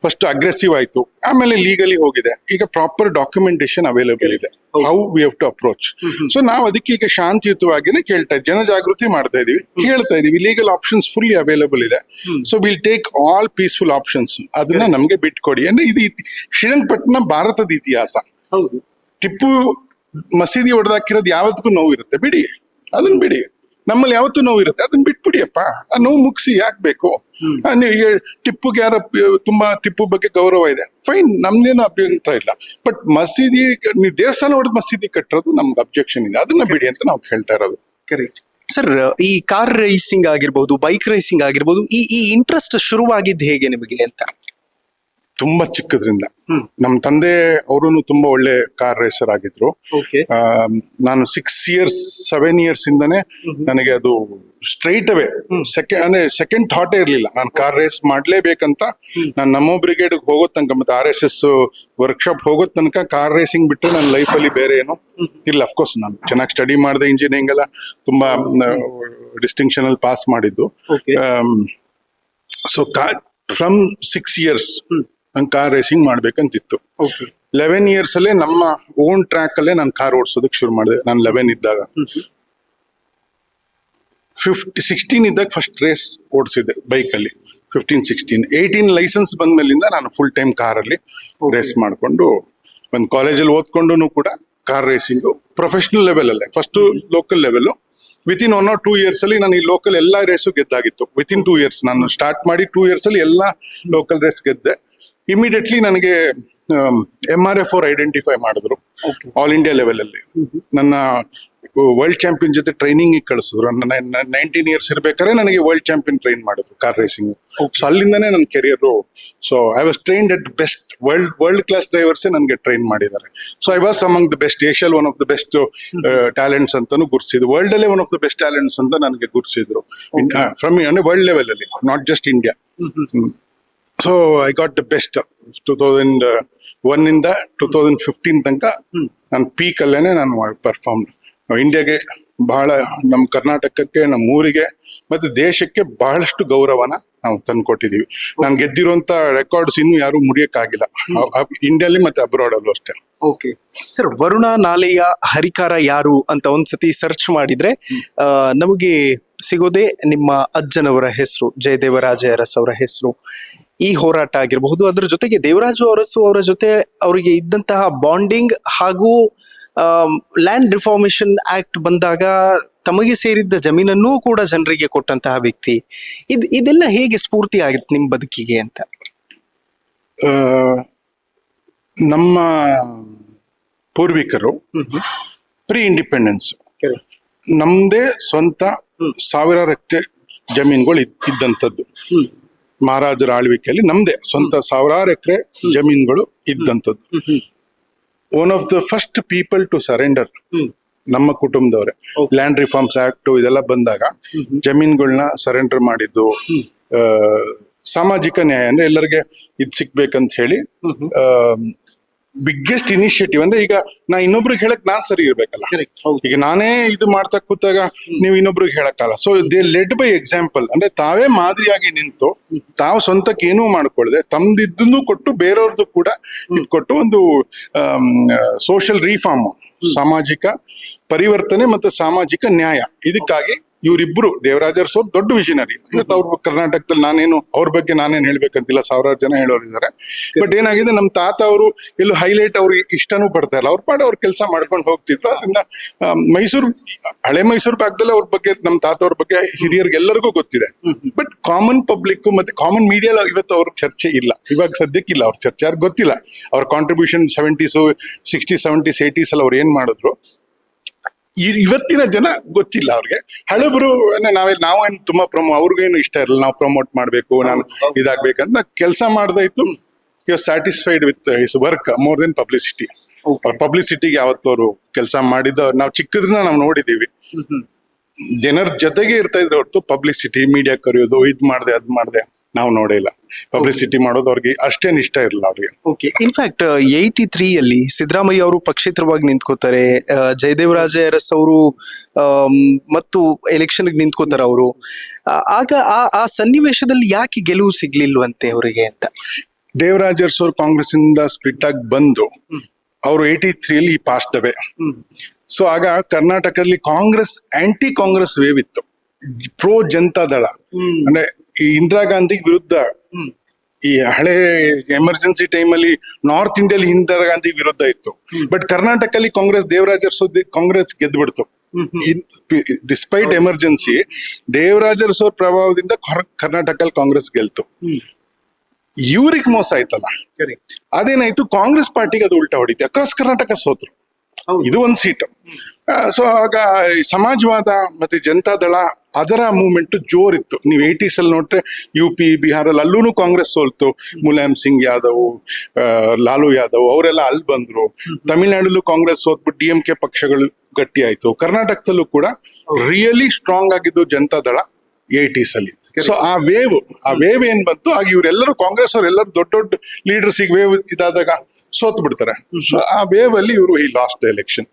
ಫಸ್ಟ್ ಅಗ್ರೆಸಿವ್ ಆಯ್ತು, ಆಮೇಲೆ ಲೀಗಲಿ ಹೋಗಿದೆ, ಈಗ ಪ್ರಾಪರ್ ಡಾಕ್ಯುಮೆಂಟೇಶನ್ ಅವೈಲೇಬಲ್ ಇದೆ, how we have to approach. So ನಾವು ಅದಕ್ಕೆ ಈಗ ಶಾಂತಿಯುತವಾಗಿನೇ ಜನಜಾಗೃತಿ ಮಾಡ್ತಾ ಇದೀವಿ, ಕೇಳ್ತಾ ಇದೀವಿ. ಲೀಗಲ್ ಆಪ್ಷನ್ಸ್ ಫುಲ್ಲಿ ಅವೈಲೇಬಲ್ ಇದೆ. So will take all peaceful options, ಅದನ್ನ ನಮ್ಗೆ ಬಿಟ್ಕೊಡಿ. ಅಂದ್ರೆ ಇದು ಶ್ರೀರಂಗಪಟ್ಟಣ ಭಾರತದ ಇತಿಹಾಸ. ಟಿಪ್ಪು ಮಸೀದಿ ಹೊಡೆದಾಕಿರೋದು ಯಾವತ್ತಿಗೂ ನೋವು ಇರುತ್ತೆ, ಬಿಡಿ ಅದನ್ನ ಬಿಡಿ. ನಮ್ಮಲ್ಲಿ ಯಾವತ್ತೂ ನೋವು ಇರುತ್ತೆ, ಅದನ್ನ ಬಿಟ್ಬಿಡಿಯಪ್ಪ, ಆ ನೋವು ಮುಗಿಸಿ ಯಾಕೆ ಬೇಕು. ಟಿಪ್ಪುಗೆ ತುಂಬಾ ಟಿಪ್ಪು ಬಗ್ಗೆ ಗೌರವ ಇದೆ, ಫೈನ್, ನಮ್ದೇನು ಅಭ್ಯಂತರ ಇಲ್ಲ. ಬಟ್ ಮಸೀದಿ, ನೀವು ದೇವಸ್ಥಾನ ಹೊಡೆದು ಮಸೀದಿ ಕಟ್ಟಿರೋದು ನಮ್ಗೆ ಅಬ್ಜೆಕ್ಷನ್ ಇದೆ, ಅದನ್ನ ಬಿಡಿ ಅಂತ ನಾವು ಹೇಳ್ತಾ ಇರೋದು. Correct sir. ಈ ಕಾರ್ ರೇಸಿಂಗ್ ಆಗಿರ್ಬೋದು, ಬೈಕ್ ರೇಸಿಂಗ್ ಆಗಿರ್ಬೋದು, ಈ ಇಂಟ್ರೆಸ್ಟ್ ಶುರುವಾಗಿದ್ದು ಹೇಗೆ ನಿಮಗೆ ಅಂತ? ತುಂಬಾ ಚಿಕ್ಕದ್ರಿಂದ ನಮ್ ತಂದೆ ಅವರು ತುಂಬಾ ಒಳ್ಳೆ ಕಾರ್ ರೇಸರ್ ಆಗಿದ್ರು. ನಾನು 7 ಇಯರ್ಸ್ ಇಂದಾನೆ ನನಗೆ ಅದು ಸ್ಟ್ರೈಟ್ ಅವೇ ಸೆಕೆಂಡ್ ಥಾಟೇ ಇರ್ಲಿಲ್ಲ, ನಾನು ಕಾರ್ ರೇಸ್ ಮಾಡ್ಲೇಬೇಕಂತ. ನಾನು ನಮ್ಮ ಬ್ರಿಗೇಡ್ ಹೋಗೋ ತನಕ ಮತ್ತೆ RSS ವರ್ಕ್ಶಾಪ್ ಹೋಗೋ ತನಕ ಕಾರ್ ರೇಸಿಂಗ್ ಬಿಟ್ಟು ನನ್ನ ಲೈಫಲ್ಲಿ ಬೇರೆ ಏನು ಇಲ್ಲ. ಅಫ್ಕೋರ್ಸ್ ನಾನು ಚೆನ್ನಾಗಿ ಸ್ಟಡಿ ಮಾಡಿದೆ, ಇಂಜಿನಿಯರಿಂಗ್ ಎಲ್ಲ ತುಂಬಾ ಡಿಸ್ಟಿಂಕ್ಷನ್ ಅಲ್ಲಿ ಪಾಸ್ ಮಾಡಿದ್ದು. ಸೊ ಫ್ರಮ್ 6 ಇಯರ್ಸ್ ನಂಗೆ ಕಾರ್ ರೇಸಿಂಗ್ ಮಾಡ್ಬೇಕಂತಿತ್ತು. 11 ಇಯರ್ಸ್ ಅಲ್ಲೇ ನಮ್ಮ ಓನ್ ಟ್ರ್ಯಾಕ್ ಅಲ್ಲೇ ನಾನು ಕಾರ್ ಓಡಿಸೋದಕ್ಕೆ ಶುರು ಮಾಡಿದೆ. ನಾನು 11 ಇದ್ದಾಗ, 16 ಇದ್ದಾಗ ಫಸ್ಟ್ ರೇಸ್ ಓಡಿಸಿದೆ ಬೈಕ್ ಅಲ್ಲಿ. 15-16 18 ಲೈಸೆನ್ಸ್ ಬಂದ್ಮೇಲಿಂದ ನಾನು ಫುಲ್ ಟೈಮ್ ಕಾರಲ್ಲಿ ರೇಸ್ ಮಾಡ್ಕೊಂಡು ಒಂದು ಕಾಲೇಜಲ್ಲಿ ಓದ್ಕೊಂಡು ಕೂಡ ಕಾರ್ ರೇಸಿಂಗು ಪ್ರೊಫೆಷನಲ್ ಲೆವೆಲ್ ಅಲ್ಲೇ, first local level. Within 1 or 2 years ಅಲ್ಲಿ ನಾನು ಈ ಲೋಕಲ್ ಎಲ್ಲಾ ರೇಸು ಗೆದ್ದಾಗಿತ್ತು. ವಿತಿನ್ 2 years ನಾನು ಸ್ಟಾರ್ಟ್ ಮಾಡಿ 2 years ಅಲ್ಲಿ ಎಲ್ಲಾ ಲೋಕಲ್ ರೇಸ್ ಗೆದ್ದೆ. ಇಮಿಡಿಯೇಟ್ಲಿ ನನಗೆ MRF ಅವ್ರು ಐಡೆಂಟಿಫೈ ಮಾಡಿದ್ರು ಆಲ್ ಇಂಡಿಯಾ ಲೆವೆಲ್ ಅಲ್ಲಿ. ನನ್ನ ವರ್ಲ್ಡ್ ಚಾಂಪಿಯನ್ ಜೊತೆ ಟ್ರೈನಿಂಗ್ ಕಳಿಸಿದ್ರು. ನನ್ನ 19 ಇಯರ್ಸ್ ಇರ್ಬೇಕಾದ್ರೆ ನನಗೆ ವರ್ಲ್ಡ್ ಚಾಂಪಿಯನ್ ಟ್ರೈನ್ ಮಾಡಿದ್ರು ಕಾರ್ ರೇಸಿಂಗ್. ಸೊ ಅಲ್ಲಿಂದಾನೇ ನನ್ನ career. So I was trained at best world class drivers ನನಗೆ ಟ್ರೈನ್ ಮಾಡಿದ್ದಾರೆ. So I was among the best, ಏಷ್ಯಾಲ್ one of the best talents ಅಂತಾನು ಗುರುತಿಸಿದ್ರು. ವರ್ಲ್ಡ್ ಅಲ್ಲೇ one of the best talents ಅಂತ ನನಗೆ ಗುರುತಿಸಿದ್ರು ಫ್ರಮ್ ಅಂದ್ರೆ ವರ್ಲ್ಡ್ ಲೆವೆಲ್ ಅಲ್ಲಿ, not just India. So I got the best 2001 ಇಂದ 2015 ತನಕ ನಾನು ಪೀಕ್ ಅಲ್ಲೇನೆ ನಾನು ಪರ್ಫಾರ್ಮ್. ಇಂಡಿಯಾಗೆ ಬಹಳ, ನಮ್ಮ ಕರ್ನಾಟಕಕ್ಕೆ, ನಮ್ಮ ಊರಿಗೆ ಮತ್ತೆ ದೇಶಕ್ಕೆ ಬಹಳಷ್ಟು ಗೌರವನ ನಾವು ತಂದ್ಕೊಟ್ಟಿದೀವಿ. ನಾನು ಗೆದ್ದಿರುವಂತ ರೆಕಾರ್ಡ್ಸ್ ಇನ್ನು ಯಾರು ಮುರಿಯಕ್ಕಾಗಿಲ್ಲ, ಇಂಡಿಯಾಲಿ ಮತ್ತೆ ಅಬ್ರಾಡ್ ಅಲ್ಲೂ ಅಷ್ಟೇ. ಓಕೆ ಸರ್, ವರುಣ ನಾಲೆಯ ಹರಿಕಾರ ಯಾರು ಅಂತ ಒಂದ್ಸತಿ ಸರ್ಚ್ ಮಾಡಿದ್ರೆ ನಮಗೆ ಸಿಗೋದೇ ನಿಮ್ಮ ಅಜ್ಜನವರ ಹೆಸರು, ಜಯದೇವರಾಜ ಅರಸ್ ಅವರ ಹೆಸರು. ಈ ಹೋರಾಟ ಆಗಿರಬಹುದು, ಅದ್ರ ಜೊತೆಗೆ ದೇವರಾಜು ಅರಸು ಅವರ ಜೊತೆ ಅವರಿಗೆ ಇದ್ದಂತಹ ಬಾಂಡಿಂಗ್ ಹಾಗೂ ಲ್ಯಾಂಡ್ ರಿಫಾರ್ಮೇಶನ್ ಆಕ್ಟ್ ಬಂದಾಗ ತಮಗೆ ಸೇರಿದ್ದ ಜಮೀನನ್ನೂ ಕೂಡ ಜನರಿಗೆ ಕೊಟ್ಟಂತಹ ವ್ಯಕ್ತಿ. ಇದೆಲ್ಲ ಹೇಗೆ ಸ್ಫೂರ್ತಿ ಆಗಿತ್ತು ನಿಮ್ಮ ಬದುಕಿಗೆ ಅಂತ? ನಮ್ಮ ಪೂರ್ವಿಕರು ಪ್ರೀ ಇಂಡಿಪೆಂಡೆನ್ಸ್ ನಮ್ದೇ ಸ್ವಂತ 1000 ಎಕರೆ ಜಮೀನುಗಳು ಇದ್ದಂಥದ್ದು. ಮಹಾರಾಜರ ಆಳ್ವಿಕೆಯಲ್ಲಿ ನಮ್ದೇ ಸ್ವಂತ 1000 ಎಕರೆ ಜಮೀನುಗಳು ಇದ್ದಂಥದ್ದು. One of the first people to surrender ನಮ್ಮ ಕುಟುಂಬದವರೇ. ಲ್ಯಾಂಡ್ ರಿಫಾರ್ಮ್ಸ್ ಆಕ್ಟ್ ಇದೆಲ್ಲ ಬಂದಾಗ ಜಮೀನುಗಳನ್ನ ಸರೆಂಡರ್ ಮಾಡಿದ್ದು. ಸಾಮಾಜಿಕ ನ್ಯಾಯ ಅಂದ್ರೆ ಎಲ್ಲರಿಗೆ ಇದ್ ಸಿಕ್ಬೇಕಂತ ಹೇಳಿ ಬಿಗ್ಗೆಸ್ಟ್ ಇನಿಷಿಯೇಟಿವ್. ಅಂದ್ರೆ ಈಗ ನಾ ಇನ್ನೊಬ್ರಿಗೆ ಹೇಳಕ್ ನಾನ್ ಸರಿ ಇರ್ಬೇಕಲ್ಲ, ಈಗ ನಾನೇ ಇದು ಮಾಡ್ತಾ ಕೂತಾಗ ನೀವು ಇನ್ನೊಬ್ರಿಗೆ ಹೇಳಕ್ಕಲ್ಲ. So they led by example. ಅಂದ್ರೆ ತಾವೇ ಮಾದರಿಯಾಗಿ ನಿಂತು ತಾವು ಸ್ವಂತಕ್ಕೆ ಏನೂ ಮಾಡ್ಕೊಳ್ಳದೆ ತಮ್ದಿದ್ದನ್ನು ಕೊಟ್ಟು ಬೇರೆಯವ್ರದ್ದು ಕೂಡ ಇದು ಕೊಟ್ಟು ಒಂದು ಸೋಷಿಯಲ್ ರಿಫಾರ್ಮ್, ಸಾಮಾಜಿಕ ಪರಿವರ್ತನೆ ಮತ್ತೆ ಸಾಮಾಜಿಕ ನ್ಯಾಯ, ಇದಕ್ಕಾಗಿ ಇವರಿಬ್ರು ದೇವರಾಜ ಅರಸು ಅವ್ರು ದೊಡ್ಡ ವಿಷನರಿ. ಇವತ್ತು ಅವ್ರ ಕರ್ನಾಟಕದಲ್ಲಿ ಅವ್ರ ಬಗ್ಗೆ ನಾನೇನು ಹೇಳ್ಬೇಕಂತಿಲ್ಲ, 1000 ಜನ ಹೇಳೋರಿದ್ದಾರೆ. ಬಟ್ ಏನಾಗಿದೆ, ನಮ್ಮ ತಾತ ಅವರು ಎಲ್ಲೂ ಹೈಲೈಟ್ ಅವ್ರಿಗೆ ಇಷ್ಟನೂ ಪಡ್ತಾ ಇಲ್ಲ. ಅವ್ರ ಪಾಡ ಅವ್ರ ಕೆಲಸ ಮಾಡ್ಕೊಂಡು ಹೋಗ್ತಿದ್ರು. ಅದರಿಂದ ಹಳೆ ಮೈಸೂರು ಭಾಗದಲ್ಲಿ ಅವ್ರ ಬಗ್ಗೆ, ನಮ್ಮ ತಾತ ಅವ್ರ ಬಗ್ಗೆ ಹಿರಿಯರಿಗೆಲ್ಲರಿಗೂ ಗೊತ್ತಿದೆ. ಬಟ್ ಕಾಮನ್ ಪಬ್ಲಿಕ್ ಮತ್ತೆ ಕಾಮನ್ ಮೀಡಿಯಾ ಇವತ್ತು ಅವ್ರ ಚರ್ಚೆ ಇಲ್ಲ, ಇವಾಗ ಸದ್ಯಕ್ಕಿಲ್ಲ ಅವ್ರ ಚರ್ಚೆ, ಯಾರು ಗೊತ್ತಿಲ್ಲ. ಅವ್ರ contribution 70s 60s 70s 80s ಅಲ್ಲಿ ಅವ್ರು ಏನ್ ಮಾಡಿದ್ರು ಇವತ್ತಿನ ಜನ ಗೊತ್ತಿಲ್ಲ ಅವ್ರಿಗೆ. ಹಳಬರು ನಾವೇನು ತುಂಬಾ ಅವ್ರಿಗೇನು ಇಷ್ಟ ಇರಲ್ಲ, ನಾವು ಪ್ರಮೋಟ್ ಮಾಡ್ಬೇಕು, ನಾನು ಇದಾಗ್ಬೇಕಂತ ಕೆಲಸ ಮಾಡ್ದಾಯ್ತು. You satisfied with his work more than publicity. ಪಬ್ಲಿಸಿಟಿಗೆ ಯಾವತ್ತು ಅವರು ಕೆಲಸ ಮಾಡಿದ ನಾವು ಚಿಕ್ಕದ್ರಿಂದ ನಾವು ನೋಡಿದೀವಿ. ಜನರ ಜೊತೆಗೆ ಇರ್ತಾ ಇದ್ರೆ ಹೊರತು ಪಬ್ಲಿಸಿಟಿ, ಮೀಡಿಯಾ ಕರೆಯೋದು, ಇದ್ ಮಾಡ್ದೆ ಅದ್ ಮಾಡ್ದೆ ನಾವು ನೋಡಿಲ್ಲ. ಪಬ್ಲಿಸಿಟಿ ಮಾಡೋದು ಅವ್ರಿಗೆ ಅಷ್ಟೇನ್ ಇಷ್ಟ ಇರಲ್ಲ ಅವ್ರಿಗೆ. ಓಕೆ, ಇನ್ಫ್ಯಾಕ್ಟ್ 83 ಅಲ್ಲಿ ಸಿದ್ದರಾಮಯ್ಯ ಅವರು ಪಕ್ಷೇತರವಾಗಿ ನಿಂತ್ಕೋತಾರೆ, ಜಯದೇವರಾಜ ಅರಸ್ ಅವರು ಮತ್ತು ಎಲೆಕ್ಷನ್ ನಿಂತ್ಕೋತಾರೆ ಅವರು. ಆಗ ಆ ಸನ್ನಿವೇಶದಲ್ಲಿ ಯಾಕೆ ಗೆಲುವು ಸಿಗ್ಲಿಲ್ವಂತೆ ಅವರಿಗೆ ಅಂತ? ದೇವರಾಜ ಅರಸು ಅವರು ಕಾಂಗ್ರೆಸ್ ಇಂದ ಸ್ಪ್ಲಿಟ್ ಆಗಿ ಬಂದು ಅವರು 83 ಅಲ್ಲಿ ಪಾಸ್ಟ್ ಅವೇ. ಸೊ ಆಗ ಕರ್ನಾಟಕದಲ್ಲಿ ಕಾಂಗ್ರೆಸ್ ಆಂಟಿ ಕಾಂಗ್ರೆಸ್ ವೇವ್ ಇತ್ತು. ಪ್ರೋ ಜನತಾ ದಳ ಅಂದ್ರೆ ಈ ಇಂದಿರಾ ಗಾಂಧಿ ವಿರುದ್ಧ, ಈ ಹಳೆ ಎಮರ್ಜೆನ್ಸಿ ಟೈಮ್ ಅಲ್ಲಿ ನಾರ್ತ್ ಇಂಡಿಯಾಲಿ ಇಂದಿರಾ ಗಾಂಧಿ ವಿರುದ್ಧ ಇತ್ತು. ಬಟ್ ಕರ್ನಾಟಕದಲ್ಲಿ ಕಾಂಗ್ರೆಸ್, ದೇವರಾಜ ಅರಸು ಕಾಂಗ್ರೆಸ್ ಗೆದ್ಬಿಡ್ತು. ಡಿಸ್ಪೈಟ್ ಎಮರ್ಜೆನ್ಸಿ ದೇವರಾಜ ಅರಸು ಅವ್ರ ಪ್ರಭಾವದಿಂದ ಕರ್ನಾಟಕದಲ್ಲಿ ಕಾಂಗ್ರೆಸ್ ಗೆಲ್ತು. ಇವ್ರಿಗೆ ಮೋಸ ಆಯ್ತಲ್ಲ, ಅದೇನಾಯ್ತು, ಕಾಂಗ್ರೆಸ್ ಪಾರ್ಟಿಗೆ ಅದು ಉಲ್ಟಾ ಹೊಡಿತು. ಅಕ್ರಾಸ್ ಕರ್ನಾಟಕ ಸೋತ್ರು. ಇದು ಒಂದ್ ಸೀಟು. ಸೊ ಆಗ ಸಮಾಜವಾದ ಮತ್ತೆ ಜನತಾದಳ ಅದರ ಮೂವ್ಮೆಂಟ್ ಜೋರಿತ್ತು. ನೀವು 80s ಅಲ್ಲಿ ನೋಡ್ರೆ UP ಬಿಹಾರಲ್ಲಿ ಅಲ್ಲೂ ಕಾಂಗ್ರೆಸ್ ಸೋಲ್ತು. ಮುಲಾಯಂ ಸಿಂಗ್ ಯಾದವ್, ಲಾಲು ಯಾದವ್ ಅವರೆಲ್ಲ ಅಲ್ಲಿ ಬಂದ್ರು. ತಮಿಳ್ನಾಡಲ್ಲೂ ಕಾಂಗ್ರೆಸ್ ಸೋತ್ಬಿಟ್ಟು DMK ಪಕ್ಷಗಳು ಗಟ್ಟಿ ಆಯ್ತು. ಕರ್ನಾಟಕದಲ್ಲೂ ಕೂಡ ರಿಯಲಿ ಸ್ಟ್ರಾಂಗ್ ಆಗಿದ್ದು ಜನತಾದಳ 80s ಅಲ್ಲಿ. ಸೊ ಆ ವೇವ್ ಏನ್ ಬಂತು, ಆಗ ಇವರೆಲ್ಲರೂ ಕಾಂಗ್ರೆಸ್ ಅವರೆಲ್ಲರೂ ದೊಡ್ಡ ದೊಡ್ಡ ಲೀಡರ್ಸ್ ಈಗ ವೇವ್ ಇದಾದಾಗ ಸೋತ್ ಬಿಡ್ತಾರೆ. ಸೊ ಆ ವೇವ್ ಅಲ್ಲಿ ಇವರು ಈ ಲಾಸ್ಟ್ ಎಲೆಕ್ಷನ್.